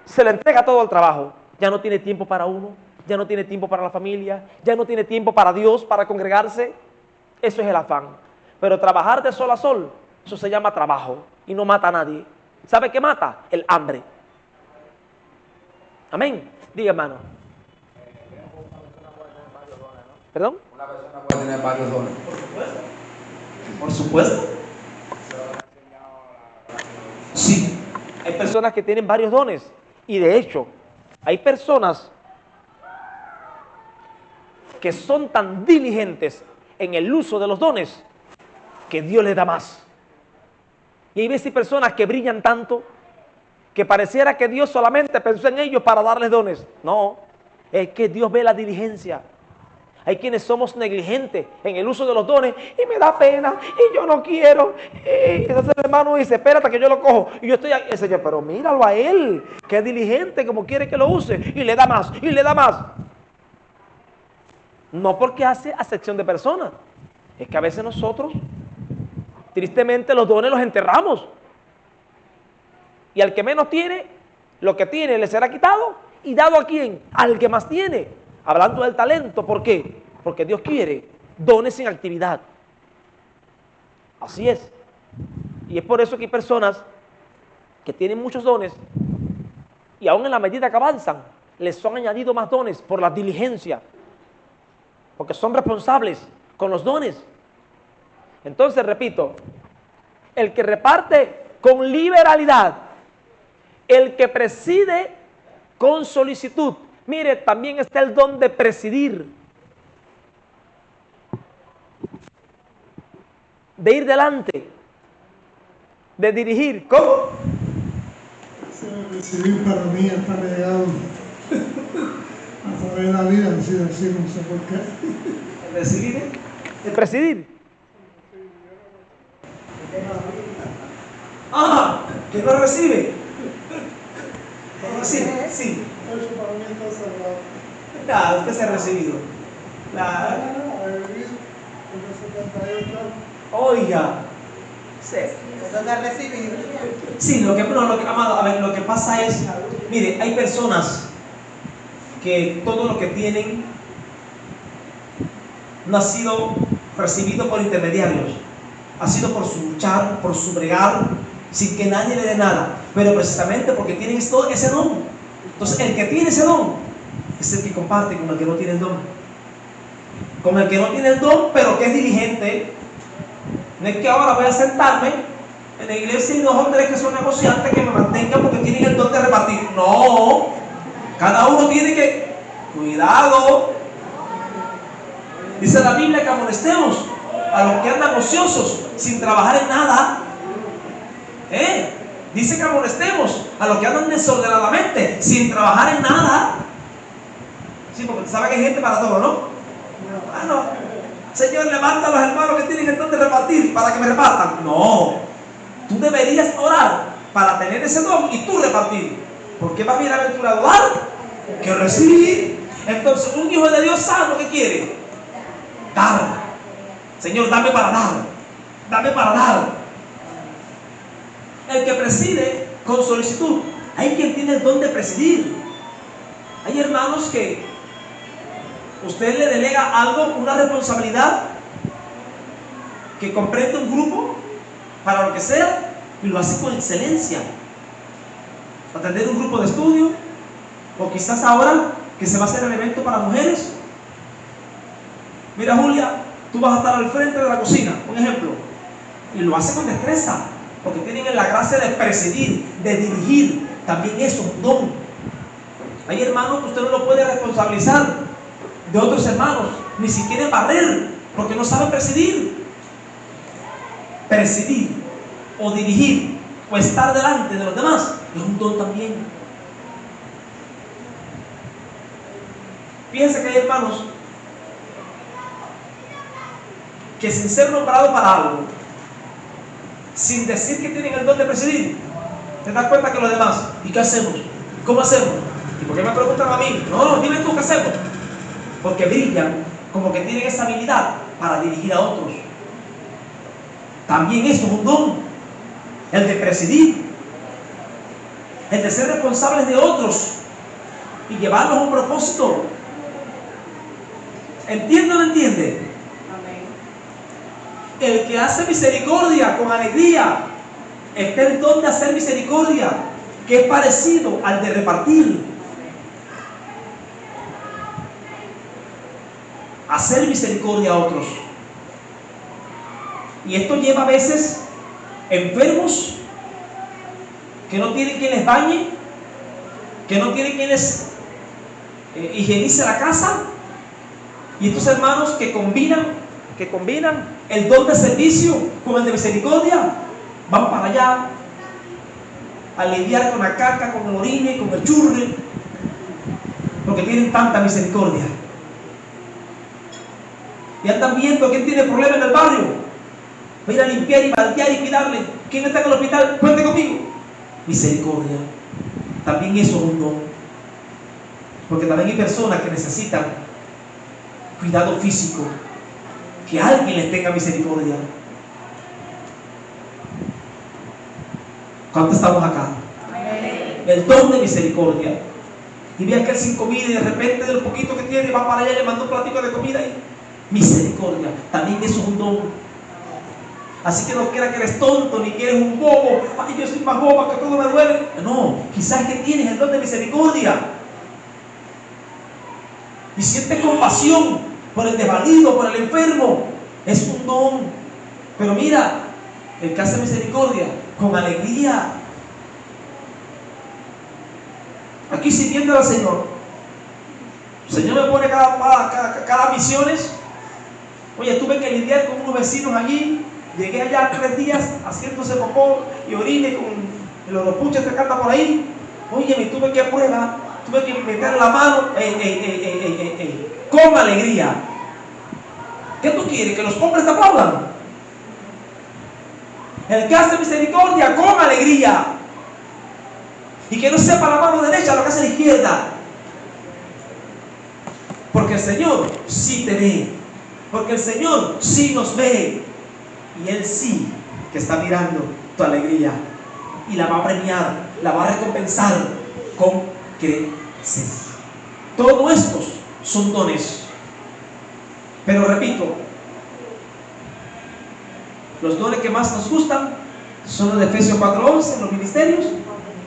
se le entrega todo al trabajo. Ya no tiene tiempo para uno, ya no tiene tiempo para la familia, ya no tiene tiempo para Dios, para congregarse. Eso es el afán. Pero trabajar de sol a sol, eso se llama trabajo y no mata a nadie. ¿Sabe qué mata? El hambre. Amén. Diga, hermano. ¿Perdón? Una persona puede tener varios dones. Por supuesto. Sí, hay personas que tienen varios dones y de hecho hay personas que son tan diligentes en el uso de los dones que Dios les da más. Y hay veces personas que brillan tanto que pareciera que Dios solamente pensó en ellos para darles dones. No, es que Dios ve la diligencia. Hay quienes somos negligentes en el uso de los dones y me da pena y yo no quiero. Y entonces el hermano dice, espérate que yo lo cojo. Y yo estoy aquí, Señor, pero míralo a él, que es diligente, como quiere que lo use. Y le da más, y le da más. No porque hace acepción de personas. Es que a veces nosotros, tristemente, los dones los enterramos. Y al que menos tiene, lo que tiene le será quitado y dado a quién, al que más tiene. Hablando del talento, ¿por qué? Porque Dios quiere dones sin actividad. Así es. Y es por eso que hay personas que tienen muchos dones y aún en la medida que avanzan, les son añadidos más dones por la diligencia, porque son responsables con los dones. Entonces, repito, el que reparte con liberalidad, el que preside con solicitud. Mire, también está el don de presidir, de ir delante, de dirigir. ¿Cómo? Recibir para mí está llegado a través de la vida, así decir, no sé por qué. ¿El recibir? ¿El presidir? Ah, que no recibe. ¿No recibe? Sí. Eso para mí está cerrado. Claro, usted se ha recibido. Claro. He vivido con 78 años. Oiga. Sí. ¿Dónde has recibido? Sí, amado, a ver, lo que pasa es, mire, hay personas que todo lo que tienen no ha sido recibido por intermediarios, ha sido por su luchar, por su bregar, sin que nadie le dé nada, pero precisamente porque tienen ese don. Entonces, el que tiene ese don es el que comparte con el que no tiene el don. Con el que no tiene el don, pero que es diligente. No es que ahora voy a sentarme en la iglesia y 2 o 3 que son negociantes que me mantengan porque tienen el don de repartir. No, cada uno tiene que, cuidado. Dice la Biblia que amonestemos a los que andan ociosos sin trabajar en nada. Dice que amonestemos a los que andan desordenadamente sin trabajar en nada. Sí, porque usted sabe que hay gente para todo, ¿no? Ah, no. Señor, levanta a los hermanos que tienen el don de repartir para que me repartan. No, tú deberías orar para tener ese don y tú repartir. Porque va bienaventurado dar que recibir. Entonces, un hijo de Dios sabe lo que quiere. Dar. Señor, dame para dar. Dame para dar. El que preside con solicitud. Hay quien tiene el don de presidir. Hay hermanos que usted le delega algo, una responsabilidad que comprende un grupo para lo que sea y lo hace con excelencia. Atender un grupo de estudio o quizás ahora que se va a hacer el evento para mujeres. Mira, Julia, tú vas a estar al frente de la cocina, un ejemplo, y lo hace con destreza porque tienen la gracia de presidir, de dirigir. También eso es un don. Hay hermanos que usted no lo puede responsabilizar de otros hermanos, ni siquiera barrer, porque no saben presidir. Presidir, o dirigir, o estar delante de los demás, es un don también. Fíjense que hay hermanos que sin ser nombrados para algo, sin decir que tienen el don de presidir, te das cuenta que los demás, ¿y qué hacemos? ¿Cómo hacemos? ¿Y por qué me preguntan a mí? No, dime tú qué hacemos. Porque brillan como que tienen esa habilidad para dirigir a otros. También eso es un don, el de presidir, el de ser responsables de otros y llevarlos a un propósito. ¿Entiende o no entiende? El que hace misericordia con alegría, está el don de hacer misericordia, que es parecido al de repartir. hacer misericordia a otros. Y esto lleva a veces enfermos que no tienen quien les bañe, que no tienen quien les higienice la casa. Y estos hermanos que combinan el don de servicio con el de misericordia, van para allá a lidiar con la caca, con el orine, con el churre, porque tienen tanta misericordia. Y andan viendo quién tiene problemas en el barrio, va a ir a limpiar y baldear y cuidarle. ¿Quién está en el hospital? Cuente conmigo. Misericordia. También eso es un don, porque también hay personas que necesitan cuidado físico, que alguien les tenga misericordia. ¿Cuántos estamos acá? El don de misericordia. Y ve a aquel sin comida y de repente de lo poquito que tiene va para allá y le manda un platico de comida y misericordia. También eso es un don. Así que no creas que eres tonto ni que eres un bobo. Ay, yo soy más boba, que todo me duele. No, quizás que tienes el don de misericordia y sientes compasión por el desvalido, por el enfermo. Es un don. Pero mira, el que hace misericordia con alegría, aquí sirviendo al Señor. El Señor me pone cada misiones. Oye, tuve que lidiar con unos vecinos allí. Llegué allá 3 días haciéndose popó y orine con el oropuche que canta por ahí. Oye, me tuve que prueba, tuve que meter la mano con alegría. ¿Qué tú quieres? ¿Que los hombres te aplaudan? El que hace misericordia con alegría. Y que no sepa la mano derecha lo que hace la izquierda. Porque el Señor sí te ve. Porque el Señor sí nos ve. Y Él sí que está mirando tu alegría. Y la va a premiar, la va a recompensar con creces. Todos estos son dones. Pero repito, los dones que más nos gustan son los de Efesios 4:11, los ministerios,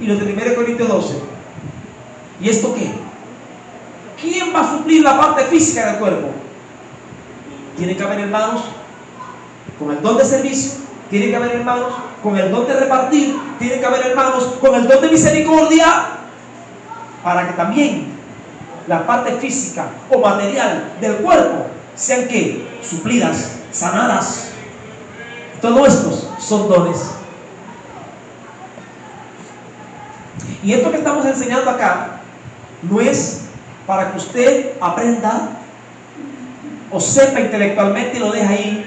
y los de 1 Corintios 12. ¿Y esto qué? ¿Quién va a suplir la parte física del cuerpo? Tiene que haber hermanos con el don de servicio, tiene que haber hermanos con el don de repartir, tiene que haber hermanos con el don de misericordia, para que también la parte física o material del cuerpo sean ¿qué? Suplidas, sanadas. Todos estos son dones. Y esto que estamos enseñando acá no es para que usted aprenda o sepa intelectualmente y lo deje ahí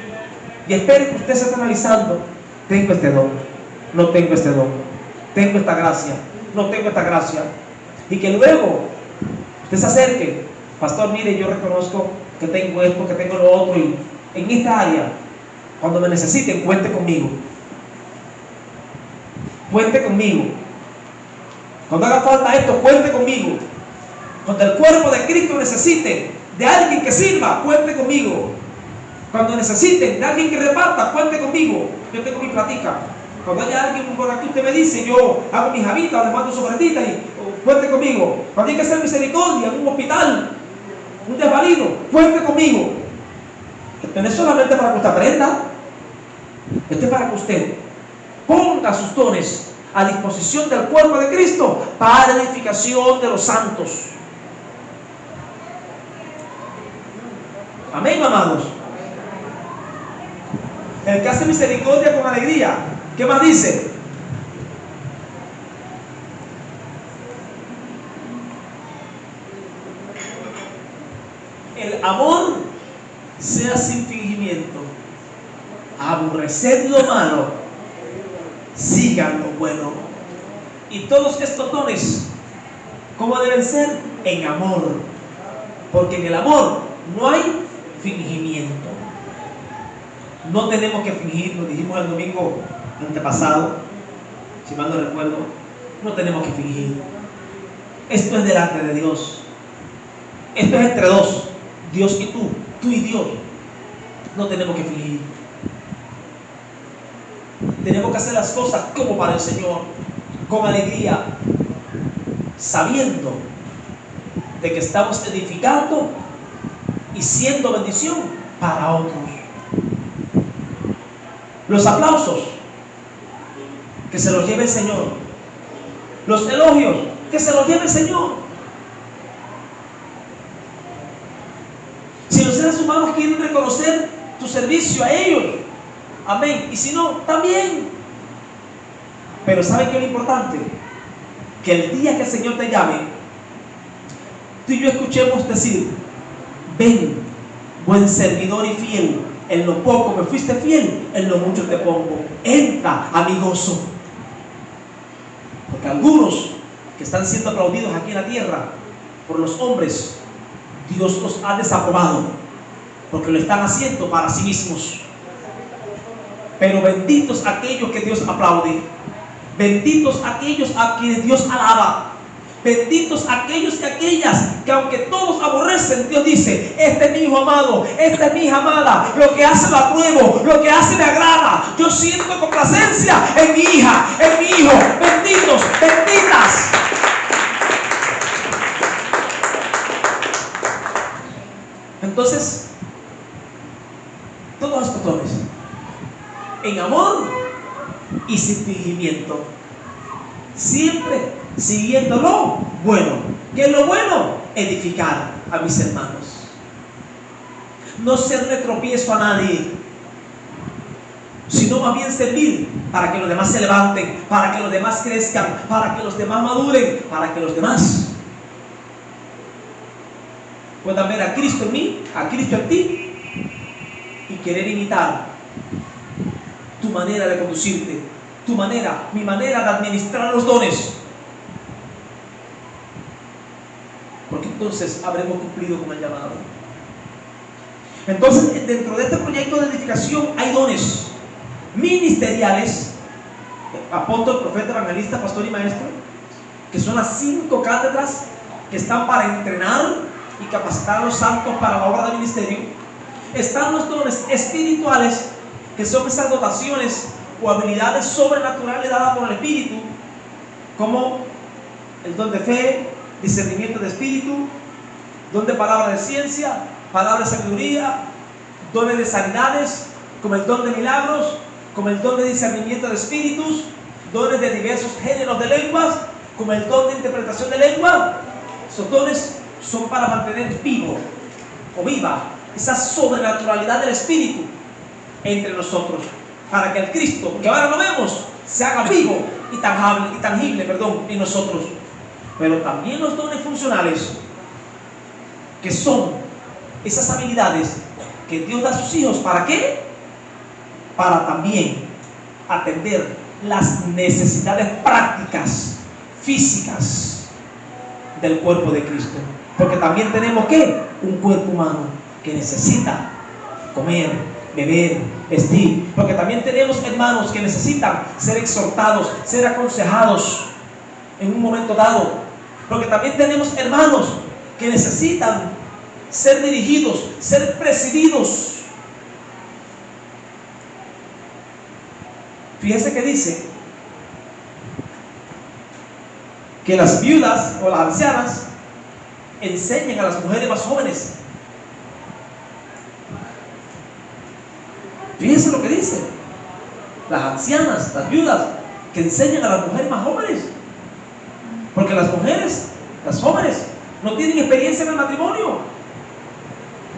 y espere que usted se esté analizando. Tengo este don, no tengo este don, tengo esta gracia, no tengo esta gracia. Y que luego usted se acerque: pastor, mire, yo reconozco que tengo esto, que tengo lo otro, y en esta área, cuando me necesiten, cuente conmigo. Cuente conmigo. Cuando haga falta esto, cuente conmigo. Cuando el cuerpo de Cristo necesite de alguien que sirva, cuente conmigo. Cuando necesiten de alguien que reparta, cuente conmigo. Yo tengo mi platica. Cuando haya alguien por aquí, usted me dice, yo hago mis habitas, le mando su ofrendita y cuente conmigo. Cuando hay que hacer misericordia en un hospital, un desvalido, cuente conmigo. Esto no es solamente para que usted aprenda. Esto es para que usted ponga sus dones a disposición del cuerpo de Cristo para la edificación de los santos. Amén, amados. El que hace misericordia con alegría. ¿Qué más dice? El amor sea sin fingimiento. Aborreced lo malo, sigan lo bueno. Y todos estos dones, ¿cómo deben ser? En amor. Porque en el amor no hay fingimiento. No tenemos que fingir, lo dijimos el domingo antepasado, si mal no recuerdo. No tenemos que fingir. Esto es delante de Dios. Esto es entre dos, Dios y tú y Dios. No tenemos que fingir. Tenemos que hacer las cosas como para el Señor, con alegría, sabiendo de que estamos edificando y siendo bendición para otros. Los aplausos, que se los lleve el Señor. Los elogios, que se los lleve el Señor. Si los seres humanos quieren reconocer tu servicio a ellos, amén. Y si no, también. Pero ¿saben qué es lo importante? Que el día que el Señor te llame, tú y yo escuchemos decir: ven, buen servidor y fiel, en lo poco me fuiste fiel, en lo mucho te pongo, entra a mi gozo. Porque algunos que están siendo aplaudidos aquí en la tierra por los hombres, Dios los ha desaprobado, porque lo están haciendo para sí mismos. Pero benditos aquellos que Dios aplaude, benditos aquellos a quienes Dios alaba, benditos aquellos y aquellas que aunque todos aborrecen, Dios dice: este es mi hijo amado, esta es mi hija amada, lo que hace lo apruebo, lo que hace me agrada, yo siento complacencia en mi hija, en mi hijo. Benditos, benditas. Entonces, todos los patrones, en amor y sin fingimiento, siempre siguiendo lo bueno. ¿Qué es lo bueno? Edificar a mis hermanos. No ser de tropiezo a nadie, sino más bien servir para que los demás se levanten, para que los demás crezcan, para que los demás maduren, para que los demás puedan ver a Cristo en mí, a Cristo en ti, y querer imitar tu manera de conducirte, tu manera, mi manera de administrar los dones. Porque entonces habremos cumplido con el llamado. Entonces, dentro de este proyecto de edificación hay dones ministeriales: apóstol, profeta, evangelista, pastor y maestro, que son las 5 cátedras que están para entrenar y capacitar a los santos para la obra del ministerio. Están los dones espirituales, que son esas dotaciones o habilidades sobrenaturales dadas por el Espíritu, como el don de fe, discernimiento de espíritu, don de palabra de ciencia, palabra de sabiduría, dones de sanidades, como el don de milagros, como el don de discernimiento de espíritus, dones de diversos géneros de lenguas, como el don de interpretación de lengua. Esos dones son para mantener vivo o viva esa sobrenaturalidad del Espíritu entre nosotros, para que el Cristo, que ahora lo vemos, se haga vivo y tangible en nosotros. Pero también los dones funcionales, que son esas habilidades que Dios da a sus hijos. ¿Para qué? Para también atender las necesidades prácticas, físicas del cuerpo de Cristo. Porque también tenemos ¿qué? Un cuerpo humano que necesita comer, beber, vestir. Porque también tenemos hermanos que necesitan ser exhortados, ser aconsejados en un momento dado. Porque también tenemos hermanos que necesitan ser dirigidos, ser presididos. Fíjense que dice que las viudas o las ancianas enseñan a las mujeres más jóvenes. Fíjense lo que dice: las ancianas, las viudas, que enseñan a las mujeres más jóvenes. Porque las mujeres, las jóvenes, no tienen experiencia en el matrimonio.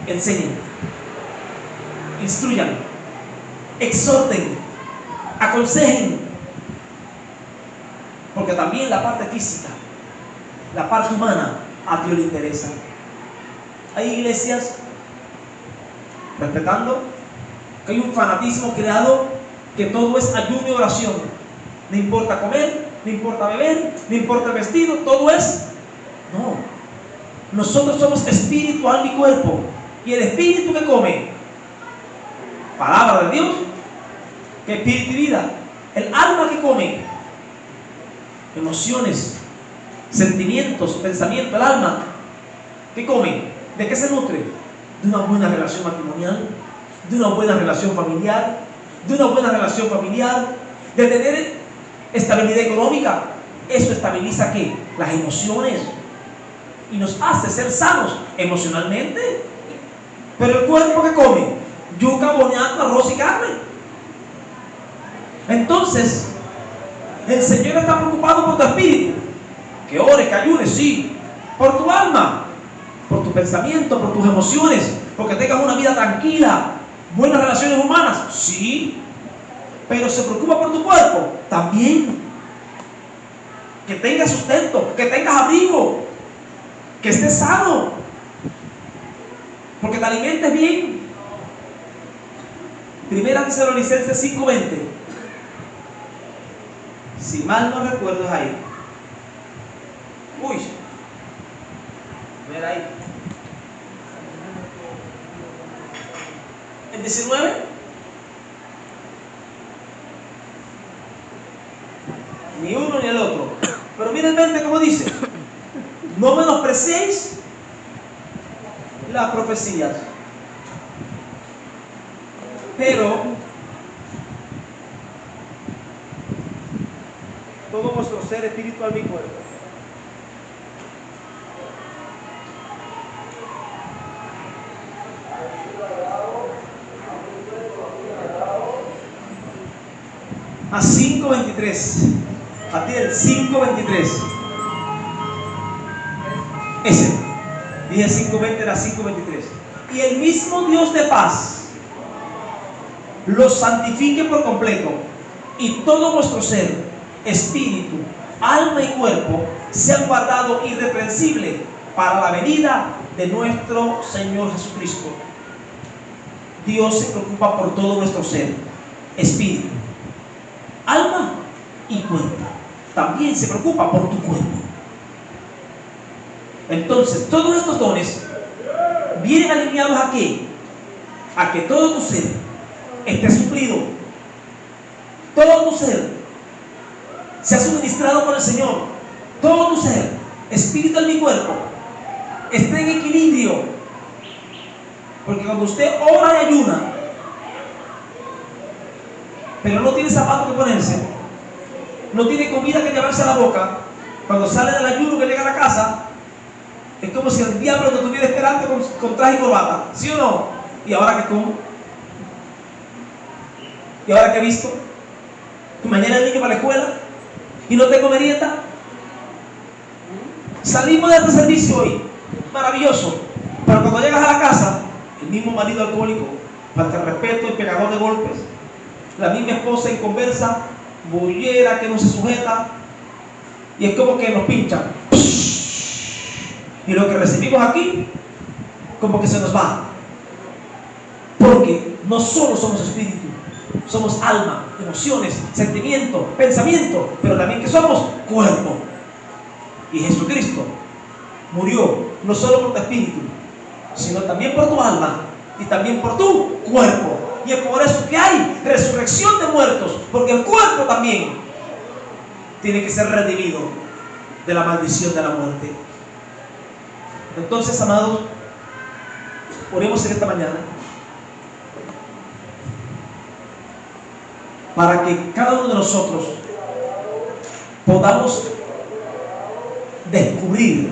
Enseñen, instruyan, exhorten, aconsejen. Porque también la parte física, la parte humana, a Dios le interesa. Hay iglesias, respetando, que hay un fanatismo creado, que todo es ayuno y oración. No importa comer, no importa beber, no importa el vestido, todo es. No, nosotros somos espíritu, alma y cuerpo. Y el espíritu que come palabra de Dios, que espíritu y vida. El alma que come emociones, sentimientos, pensamientos. El alma que come, ¿de qué se nutre? De una buena relación matrimonial, de una buena relación familiar, de tener estabilidad económica. Eso estabiliza ¿qué? Las emociones, y nos hace ser sanos emocionalmente Pero el cuerpo que come, yuca, boniato, arroz y carne. Entonces, el Señor está preocupado por tu espíritu. Que ores, que ayunes, sí. Por tu alma, por tu pensamiento, por tus emociones, porque tengas una vida tranquila, buenas relaciones humanas, sí. Pero se preocupa por tu cuerpo, también. Que tengas sustento, que tengas abrigo, que estés sano, porque te alimentes bien. Primera Tesalonicenses 5:20. Si mal no recuerdo es ahí. Uy, mira ahí. El 19. Ni uno ni el otro. Pero miren el 20 como dice: no menosprecéis las profecías, pero todo vuestro ser, espíritu, alma y cuerpo. A 5:23. A ti el 5:23. Ese. Dije 5:20, era 5:23. Y el mismo Dios de paz los santifique por completo, y todo vuestro ser, espíritu, alma y cuerpo sean guardados irreprensible para la venida de nuestro Señor Jesucristo. Dios se preocupa por todo nuestro ser, espíritu, alma y cuerpo. También se preocupa por tu cuerpo. Entonces, todos estos dones vienen alineados ¿a qué? A que todo tu ser esté suplido. Todo tu ser sea suministrado por el Señor. Todo tu ser, espíritu, alma y cuerpo, esté en equilibrio. Porque cuando usted ora y ayuna, pero no tiene zapatos que ponerse, no tiene comida que llevarse a la boca, cuando sale del ayuno que llega a la casa, es como si el diablo te estuviera esperando con traje y corbata, ¿sí o no? ¿Y ahora qué como? ¿Y ahora qué he visto? ¿Y mañana el niño para la escuela? ¿Y no tengo merienda? Salimos de este servicio hoy, maravilloso, pero cuando llegas a la casa, el mismo marido alcohólico, falta de respeto y pegador de golpes, la misma esposa inconversa, bullera que no se sujeta, y es como que nos pinchan. Y lo que recibimos aquí, como que se nos va. Porque no solo somos espíritu, somos alma, emociones, sentimiento, pensamiento, pero también que somos cuerpo. Y Jesucristo murió no solo por tu espíritu, sino también por tu alma y también por tu cuerpo. Y es por eso que hay resurrección de muertos, porque el cuerpo también tiene que ser redimido de la maldición de la muerte. Entonces, amados, oremos en esta mañana para que cada uno de nosotros podamos descubrir,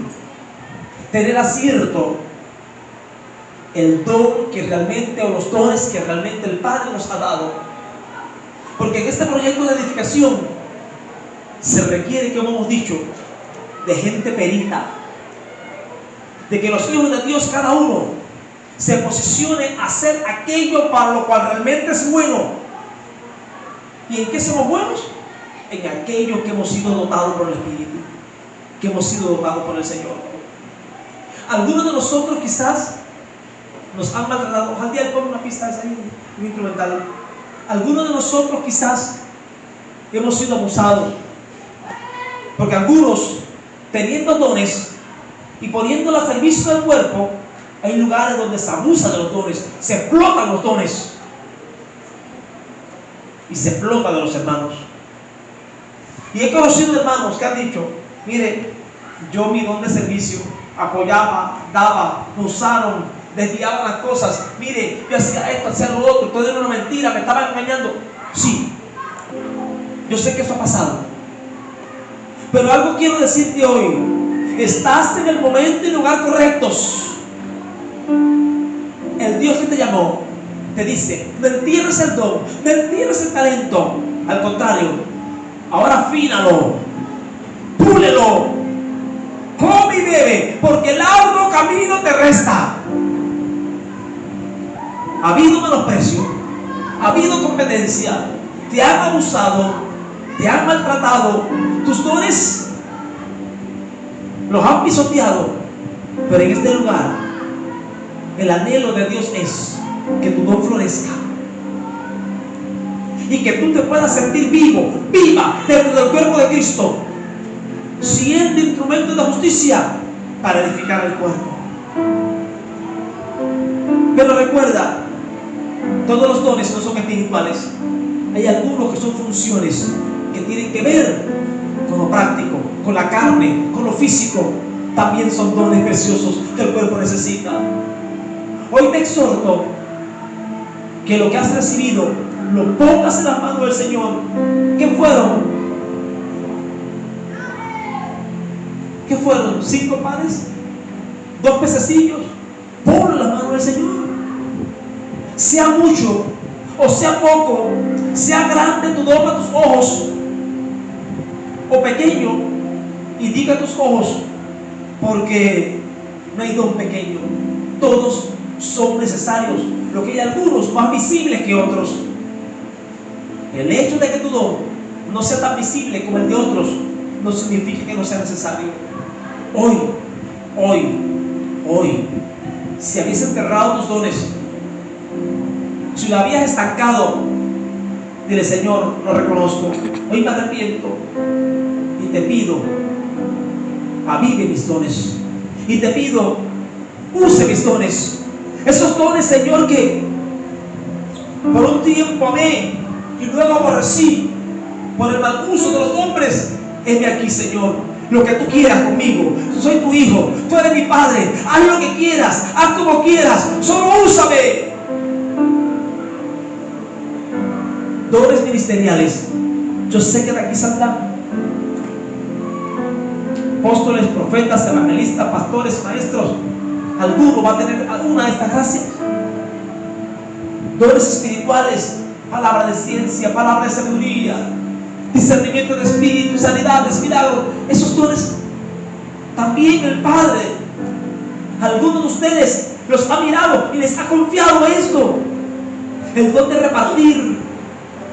tener acierto el don que realmente, o los dones que realmente el Padre nos ha dado. Porque en este proyecto de edificación se requiere, como hemos dicho, de gente perita, de que los hijos de Dios, cada uno, se posicione a hacer aquello para lo cual realmente es bueno. ¿Y en qué somos buenos? En aquello que hemos sido dotados por el Espíritu, que hemos sido dotados por el Señor. Algunos de nosotros quizás nos han maltratado. Ojalá día ponga una pista esa ahí, un instrumental. Algunos de nosotros quizás hemos sido abusados, porque algunos, teniendo dones y poniéndolos al servicio del cuerpo, hay lugares donde se abusa de los dones, se explotan los dones y se explota de los hermanos. Y he conocido hermanos que han dicho: mire, yo mi don de servicio, apoyaba, daba, me usaron, desviaban las cosas, mire, yo hacía esto, hacía lo otro, todo era una mentira, me estaban engañando. Sí, yo sé que eso ha pasado, pero algo quiero decirte hoy: estás en el momento y lugar correctos. el Dios que te llamó te dice: no entierres el don, no entierres el talento. Al contrario, ahora afínalo, púlelo, come y bebe, porque el arduo camino te resta. Ha habido menosprecio, ha habido competencia, te han abusado, te han maltratado, tus dones los han pisoteado. Pero en este lugar, el anhelo de Dios es que tu don florezca y que tú te puedas sentir vivo, viva dentro del cuerpo de Cristo, siendo instrumento de justicia para edificar el cuerpo. Pero recuerda, todos los dones no son espirituales. Hay algunos que son funciones que tienen que ver con lo práctico, con la carne, con lo físico. También son dones preciosos que el cuerpo necesita. Hoy te exhorto que lo que has recibido lo pongas en las manos del Señor. ¿Qué fueron? ¿Qué fueron? 5 panes, 2 pececillos. Ponlo en las manos del Señor. Sea mucho o sea poco, sea grande tu don a tus ojos o pequeño, indica a tus ojos, porque no hay don pequeño. Todos son necesarios. Lo que hay algunos más visibles que otros. El hecho de que tu don no sea tan visible como el de otros no significa que no sea necesario. Hoy, si habías enterrado tus dones, si lo habías estancado, dile: Señor, lo reconozco, hoy me arrepiento y te pido, avive mis dones, y te pido, use mis dones, esos dones, Señor, que por un tiempo amé y luego aborrecí por el mal uso de los hombres. Heme aquí, Señor, lo que tú quieras conmigo. Soy tu hijo, tú eres mi padre. Haz lo que quieras, haz como quieras, solo úsame. Dones ministeriales, yo sé que de aquí saldrán apóstoles, profetas, evangelistas, pastores, maestros. Alguno va a tener alguna de estas gracias. Dones espirituales, palabra de ciencia, palabra de sabiduría, discernimiento de espíritu, sanidades, milagros. Esos dones también el Padre, algunos de ustedes los ha mirado y les ha confiado esto: el don de repartir,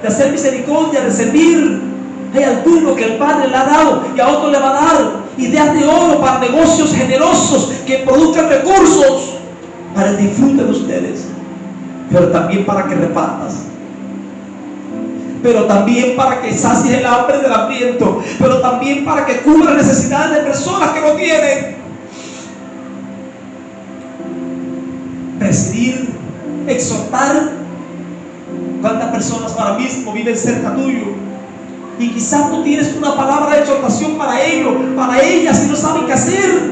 de hacer misericordia, de servir. Hay alguno que el Padre le ha dado y a otro le va a dar ideas de oro para negocios generosos que produzcan recursos para el disfrute de ustedes, pero también para que repartas, pero también para que sacies el hambre del hambriento, pero también para que cubra necesidades de personas que no tienen. Presidir, exhortar. ¿Cuántas personas ahora mismo viven cerca tuyo? Y quizás tú tienes una palabra de exhortación para ellos, para ellas, y no saben qué hacer.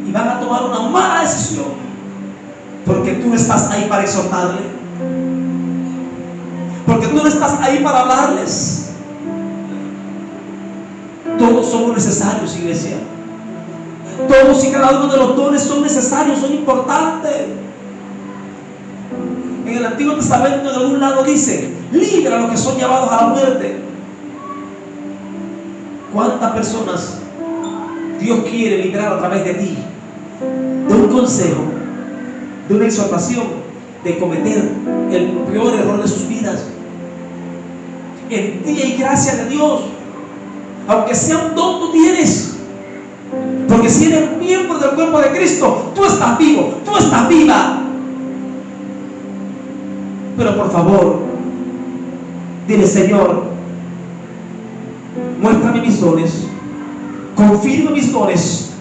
Y van a tomar una mala decisión, porque tú no estás ahí para exhortarle, porque tú no estás ahí para hablarles. Todos somos necesarios, iglesia. Todos y cada uno de los dones son necesarios, son importantes. En el Antiguo Testamento, en algún lado dice: libra a los que son llamados a la muerte. ¿Cuántas personas Dios quiere librar a través de ti? De un consejo, de una exhortación, de cometer el peor error de sus vidas. En ti hay gracia de Dios. Aunque sea un don, tú tienes. Porque si eres miembro del cuerpo de Cristo, tú estás vivo, tú estás viva. Pero por favor, dile: Señor, muéstrame mis dones, confirma mis dones,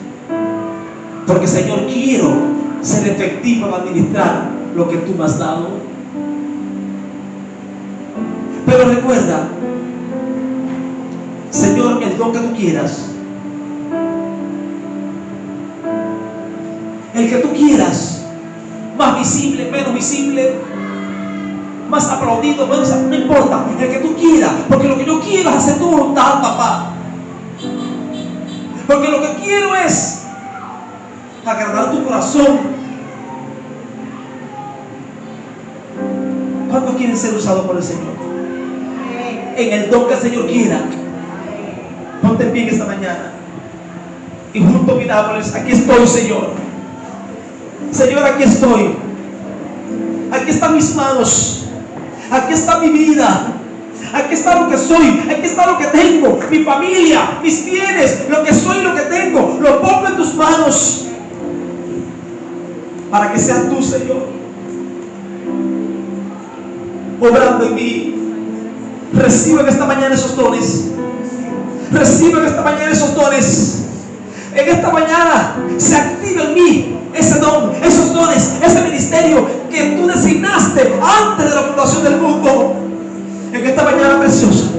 porque, Señor, quiero ser efectivo al administrar lo que tú me has dado. Pero recuerda, Señor, el don que tú quieras, el que tú quieras, más visible, menos visible, más aplaudido, menos, no importa, el que tú quieras, porque lo que yo quiero es hacer tu voluntad, papá. Porque lo que quiero es agradar tu corazón. ¿Cuántos quieren ser usados por el Señor? En el don que el Señor quiera. Ponte en pie esta mañana y juntos pidámosles: aquí estoy, Señor. Señor, aquí estoy. Aquí están mis manos. Aquí está mi vida. Aquí está lo que soy. Aquí está lo que tengo. Mi familia, mis bienes, lo que soy y lo que tengo. Lo pongo en tus manos. Para que seas tú, Señor, obrando en mí. Recibe en esta mañana esos dones. Recibe en esta mañana esos dones. En esta mañana se activa en mí ese don, esos dones, ese ministerio que tú designaste antes de la fundación del mundo. En esta mañana preciosa,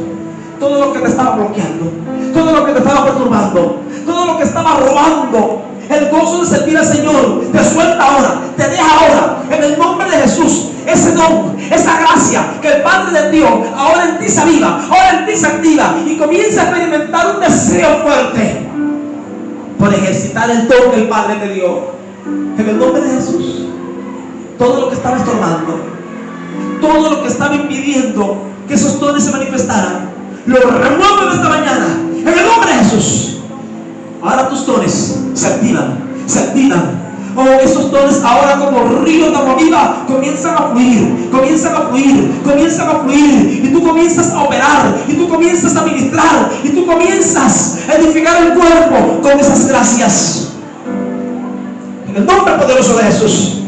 todo lo que te estaba bloqueando, todo lo que te estaba perturbando, todo lo que estaba robando el gozo de servir al Señor, te suelta ahora, te deja ahora, en el nombre de Jesús. Ese don, esa gracia que el Padre te dio, ahora en ti se aviva, ahora en ti se activa y comienza a experimentar un deseo fuerte por ejercitar el don que el Padre te dio. En el nombre de Jesús, todo lo que estaba estorbando, todo lo que estaba impidiendo que esos dones se manifestaran, lo remuevo en esta mañana, en el nombre de Jesús. Ahora tus dones se activan, se activan. Oh, esos dones ahora como ríos de agua viva comienzan a fluir, comienzan a fluir, comienzan a fluir. Y tú comienzas a operar, y tú comienzas a ministrar, y tú comienzas a edificar el cuerpo con esas gracias. En el nombre poderoso de Jesús.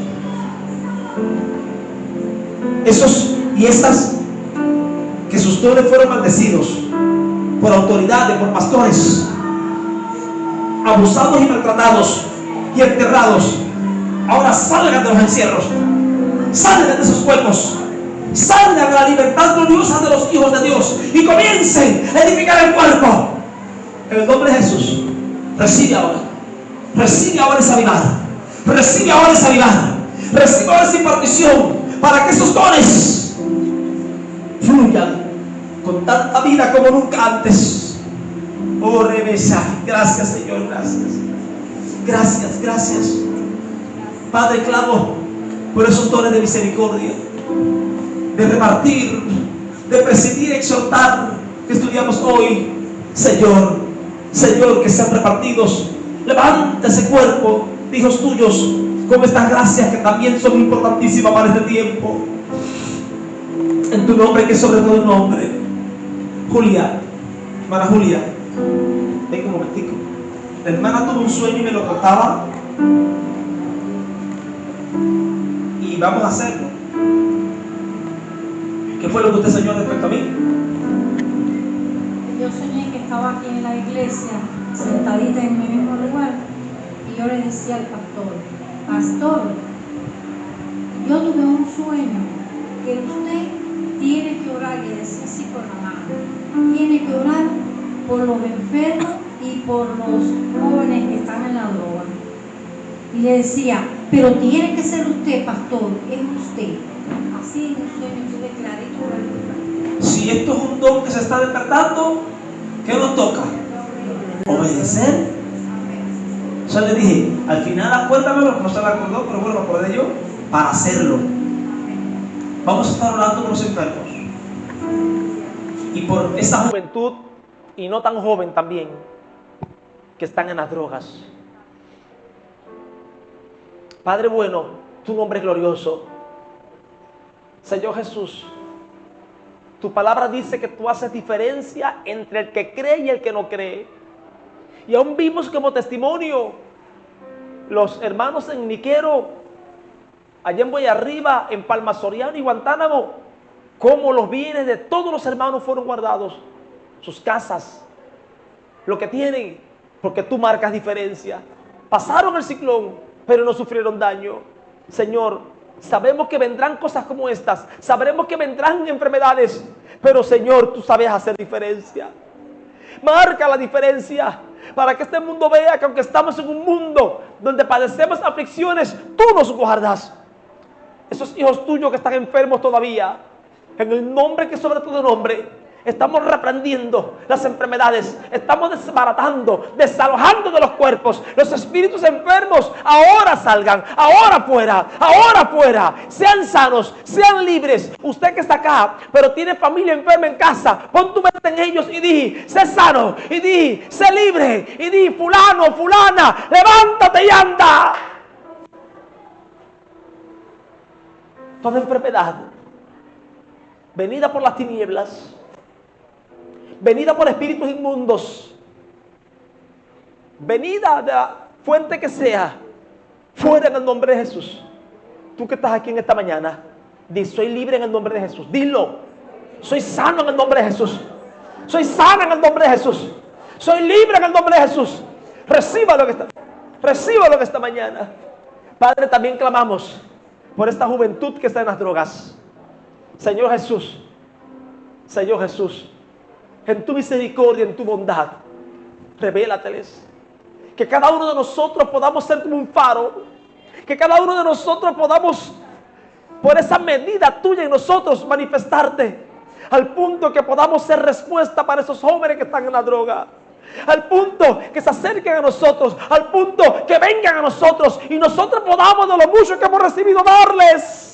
Esos y estas que sus dones fueron maldecidos por autoridades, por pastores, abusados y maltratados y enterrados, ahora salgan de los encierros, salgan de esos cuerpos, salgan de la libertad gloriosa de los hijos de Dios y comiencen a edificar el cuerpo. En el nombre de Jesús, recibe ahora esa avivar, recibe ahora esa avivar, recibe ahora esa impartición para que esos dones fluyan con tanta vida como nunca antes. Oh, Rebesa, gracias, Señor, gracias. Gracias, gracias. Padre, clamo por esos dones de misericordia, de repartir, de presidir, exhortar, que estudiamos hoy. Señor, Señor, que sean repartidos. Levanta ese cuerpo de hijos tuyos con estas gracias que también son importantísimas para este tiempo. En tu nombre, que es sobre todo el nombre. Julia, hermana Julia, ven un momentico. La hermana tuvo un sueño y me lo contaba. Y vamos a hacerlo. ¿Qué fue lo que usted soñó respecto a mí? Yo soñé que estaba aquí en la iglesia, sentadita en mi mismo lugar, y yo le decía al pastor, yo tuve un sueño que usted tiene que orar, y decía así con la mano, tiene que orar por los enfermos y por los jóvenes que están en la droga. Y le decía, pero tiene que ser usted, pastor, es usted. Así en un sueño tuve clarito. Si esto es un don que se está despertando, ¿qué nos toca? Obedecer. O sea, le dije, al final acuérdamelo, no se me acordó, pero bueno, me acordé yo, para hacerlo. Vamos a estar orando por los enfermos y por esa juventud, y no tan joven también, que están en las drogas. Padre bueno, tu nombre es glorioso. Señor Jesús, tu palabra dice que tú haces diferencia entre el que cree y el que no cree. Y aún vimos como testimonio los hermanos en Niquero, allá en Boyarriba, en Palma Soriano y Guantánamo, cómo los bienes de todos los hermanos fueron guardados, sus casas, lo que tienen, porque tú marcas diferencia. Pasaron el ciclón, pero no sufrieron daño. Señor, sabemos que vendrán cosas como estas, sabremos que vendrán enfermedades, pero Señor, tú sabes hacer diferencia. Marca la diferencia para que este mundo vea que aunque estamos en un mundo donde padecemos aflicciones, tú nos guardas. Esos hijos tuyos que están enfermos todavía, en el nombre que sobre todo nombre, Estamos reprendiendo las enfermedades. Estamos desbaratando, desalojando de los cuerpos. Los espíritus enfermos ahora salgan, ahora fuera. Sean sanos, sean libres. Usted que está acá, pero tiene familia enferma en casa, pon tu mente en ellos y di, sé sano. Y di, sé libre. Y di, fulano, fulana, levántate y anda. Toda enfermedad venida por las tinieblas, venida por espíritus inmundos, venida de la fuente que sea, fuera en el nombre de Jesús. Tú que estás aquí en esta mañana, di, soy libre en el nombre de Jesús. Dilo, soy sano en el nombre de Jesús. Soy sana en el nombre de Jesús. Soy libre en el nombre de Jesús. Recíbalo esta mañana. Padre, también clamamos por esta juventud que está en las drogas. Señor Jesús, en tu misericordia, en tu bondad, revélateles. Que cada uno de nosotros podamos ser como un faro. Que cada uno de nosotros podamos, por esa medida tuya en nosotros, manifestarte. Al punto que podamos ser respuesta para esos jóvenes que están en la droga. Al punto que se acerquen a nosotros. Al punto que vengan a nosotros. Y nosotros podamos, de lo mucho que hemos recibido, darles.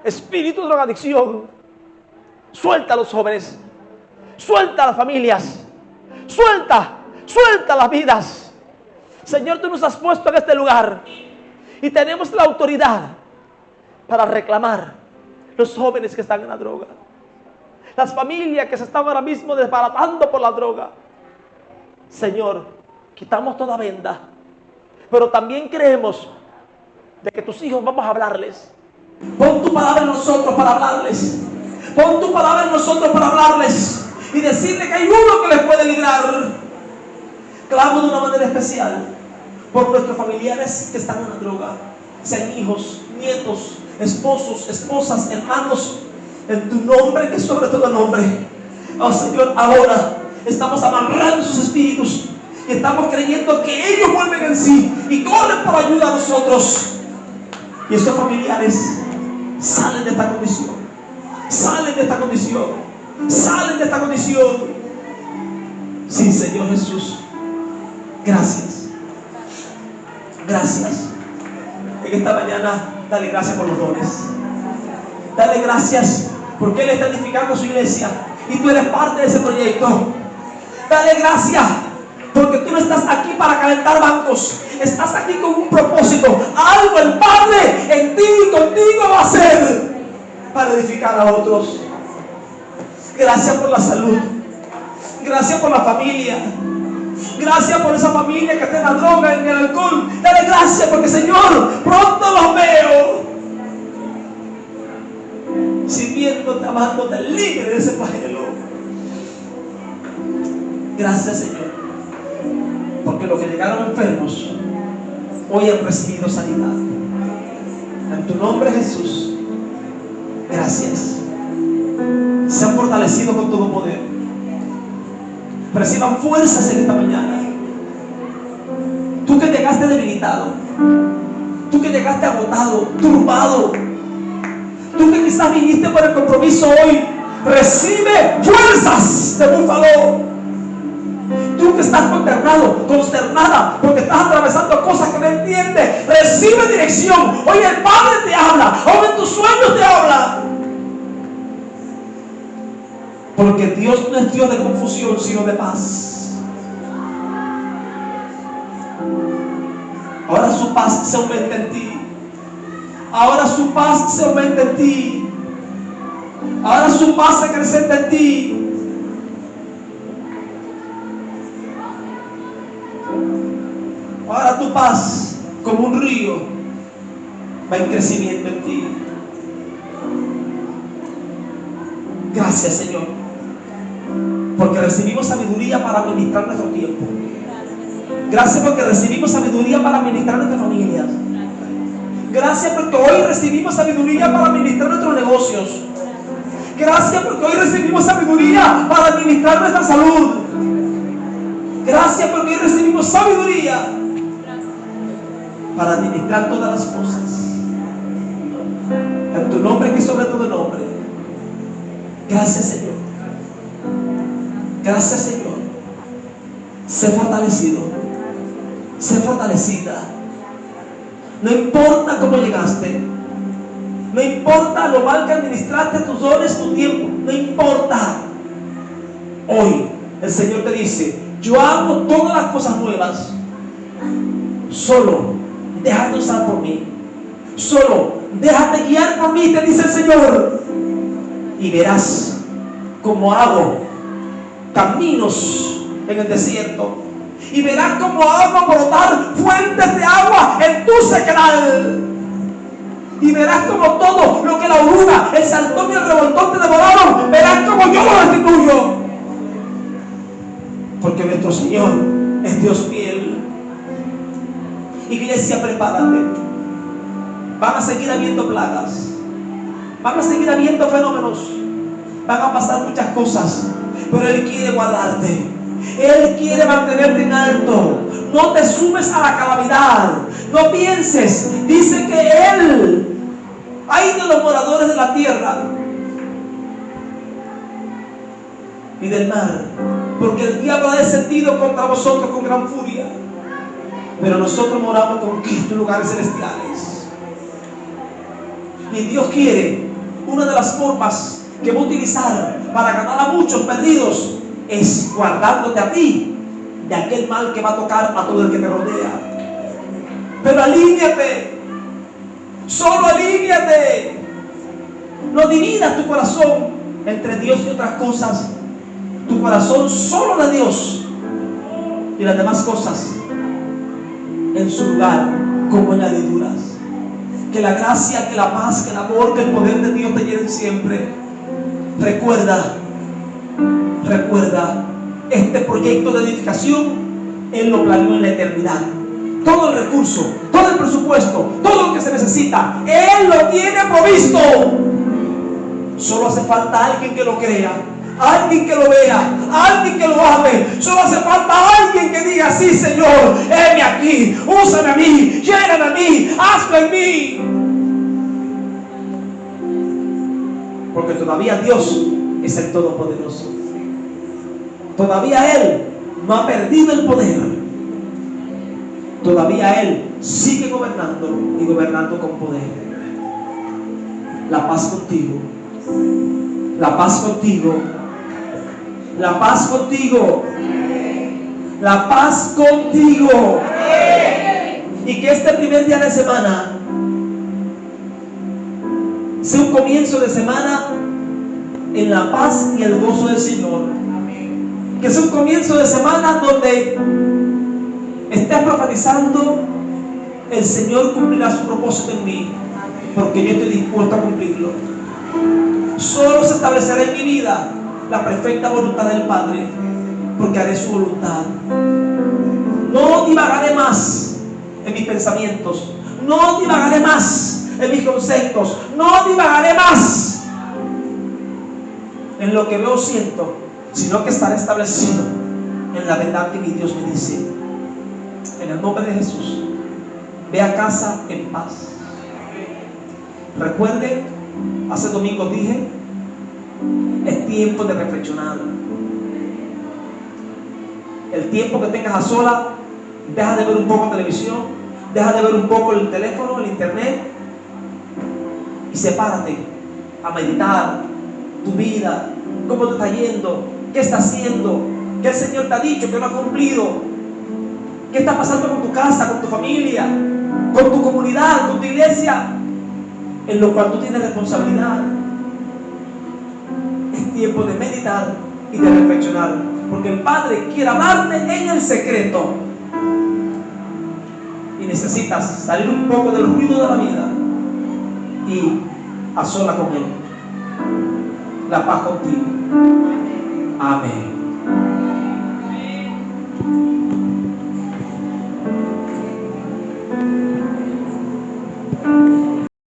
Espíritu de drogadicción, suelta a los jóvenes, suelta a las familias, suelta las vidas. Señor, tú nos has puesto en este lugar y tenemos la autoridad para reclamar los jóvenes que están en la droga, las familias que se están ahora mismo desbaratando por la droga. Señor, quitamos toda venda, pero también creemos de que tus hijos vamos a hablarles. Pon tu palabra en nosotros para hablarles. Pon tu palabra en nosotros para hablarles y decirle que hay uno que les puede librar. Clamo de una manera especial por nuestros familiares que están en la droga, sean hijos, nietos, esposos, esposas, hermanos, en tu nombre que es sobre todo nombre. Oh Señor, ahora estamos amarrando sus espíritus y estamos creyendo que ellos vuelven en sí y corren por ayuda a nosotros. Y esos familiares salen de esta condición. Sí, Señor Jesús. Gracias. En esta mañana, dale gracias por los dones. Dale gracias porque Él está edificando su iglesia y tú eres parte de ese proyecto. Dale gracias porque tú no estás aquí para calentar bancos. Estás aquí con un propósito. Algo el Padre en ti y contigo va a hacer para edificar a otros. Gracias por la salud. Gracias por la familia. Gracias por esa familia que está en la droga, en el alcohol. Dale gracias porque, Señor, pronto los veo sirviéndote, amándote, libre de ese flagelo. Gracias, Señor, porque los que llegaron enfermos hoy han recibido sanidad. En tu nombre, Jesús, gracias. Se han fortalecido con todo poder. Reciban fuerzas en esta mañana. Tú que llegaste debilitado, tú que llegaste agotado, turbado, tú que quizás viniste por el compromiso hoy, recibe fuerzas de búfalo. Tú que estás consternado, consternada, porque estás atravesando cosas que no entiendes, recibe dirección. Hoy el Padre te habla, hoy en tus sueños te habla. Porque Dios no es Dios de confusión, sino de paz. Ahora su paz se aumenta en ti. Ahora su paz se aumenta en ti. Ahora su paz se acrecenta en ti. Ahora tu paz, como un río, va en crecimiento en ti. Gracias, Señor, porque recibimos sabiduría para administrar nuestro tiempo. Gracias porque recibimos sabiduría para administrar nuestras familias. Gracias porque hoy recibimos sabiduría para administrar nuestros negocios. Gracias porque hoy recibimos sabiduría para administrar nuestra salud. Gracias porque hoy recibimos sabiduría para administrar todas las cosas. En tu nombre que es sobre todo nombre. Gracias, Señor. Gracias, Señor. Sé fortalecido. Sé fortalecida. No importa cómo llegaste. No importa lo mal que administraste tus dones, tu tiempo. No importa. Hoy el Señor te dice: yo hago todas las cosas nuevas. Solo déjate usar por mí. Solo déjate guiar por mí, te dice el Señor. Y verás cómo hago caminos en el desierto. Y verás cómo hago brotar fuentes de agua en tu sequedal. Y verás como todo lo que la oruga, el saltón y el revoltón te devoraron, verás como yo lo restituyo. Porque nuestro Señor es Dios fiel. Iglesia, prepárate. Van a seguir habiendo plagas. Van a seguir habiendo fenómenos. Van a pasar muchas cosas. Pero Él quiere guardarte. Él quiere mantenerte en alto. No te sumes a la calamidad. No pienses. Dice que Él, hay de los moradores de la tierra y del mar, porque el diablo ha descendido contra vosotros con gran furia. Pero nosotros moramos con Cristo en lugares celestiales. Y Dios quiere, una de las formas que va a utilizar para ganar a muchos perdidos es guardándote a ti de aquel mal que va a tocar a todo el que te rodea. Pero alíñate, solo alíñate. No dividas tu corazón entre Dios y otras cosas. Tu corazón solo de Dios, y las demás cosas en su lugar como añadiduras. Que la gracia, que la paz, que el amor, que el poder de Dios te llenen siempre. Recuerda, este proyecto de edificación Él lo planeó en la eternidad. Todo el recurso, todo el presupuesto, todo lo que se necesita, Él lo tiene provisto. Solo hace falta alguien que lo crea, alguien que lo vea, alguien que lo ame. Solo hace falta alguien que diga: sí, Señor, heme aquí, úsame a mí, lléname a mí, hazlo en mí. Porque todavía Dios es el Todopoderoso. Todavía Él no ha perdido el poder. Todavía Él sigue gobernando y gobernando con poder. La paz contigo. La paz contigo. La paz contigo. La paz contigo. Y que este primer día de semana sea un comienzo de semana en la paz y el gozo del Señor. Que sea un comienzo de semana donde estés profetizando: el Señor cumplirá su propósito en mí, porque yo estoy dispuesto a cumplirlo. Solo se establecerá en mi vida la perfecta voluntad del Padre, porque haré su voluntad. No divagaré más en mis pensamientos, no divagaré más en mis conceptos, no divagaré más en lo que veo o siento, sino que estaré establecido en la verdad que mi Dios me dice. En el nombre de Jesús, ve a casa en paz. Recuerde, hace domingo dije: es tiempo de reflexionar. El tiempo que tengas a sola, deja de ver un poco televisión, deja de ver un poco el teléfono, el internet, y sepárate a meditar tu vida, cómo te está yendo, qué está haciendo, qué el Señor te ha dicho que no ha cumplido, qué está pasando con tu casa, con tu familia, con tu comunidad, con tu iglesia, en lo cual tú tienes responsabilidad. Es tiempo de meditar y de reflexionar, porque el Padre quiere hablarte en el secreto, y necesitas salir un poco del ruido de la vida y a sola con Él. La paz contigo. Amén.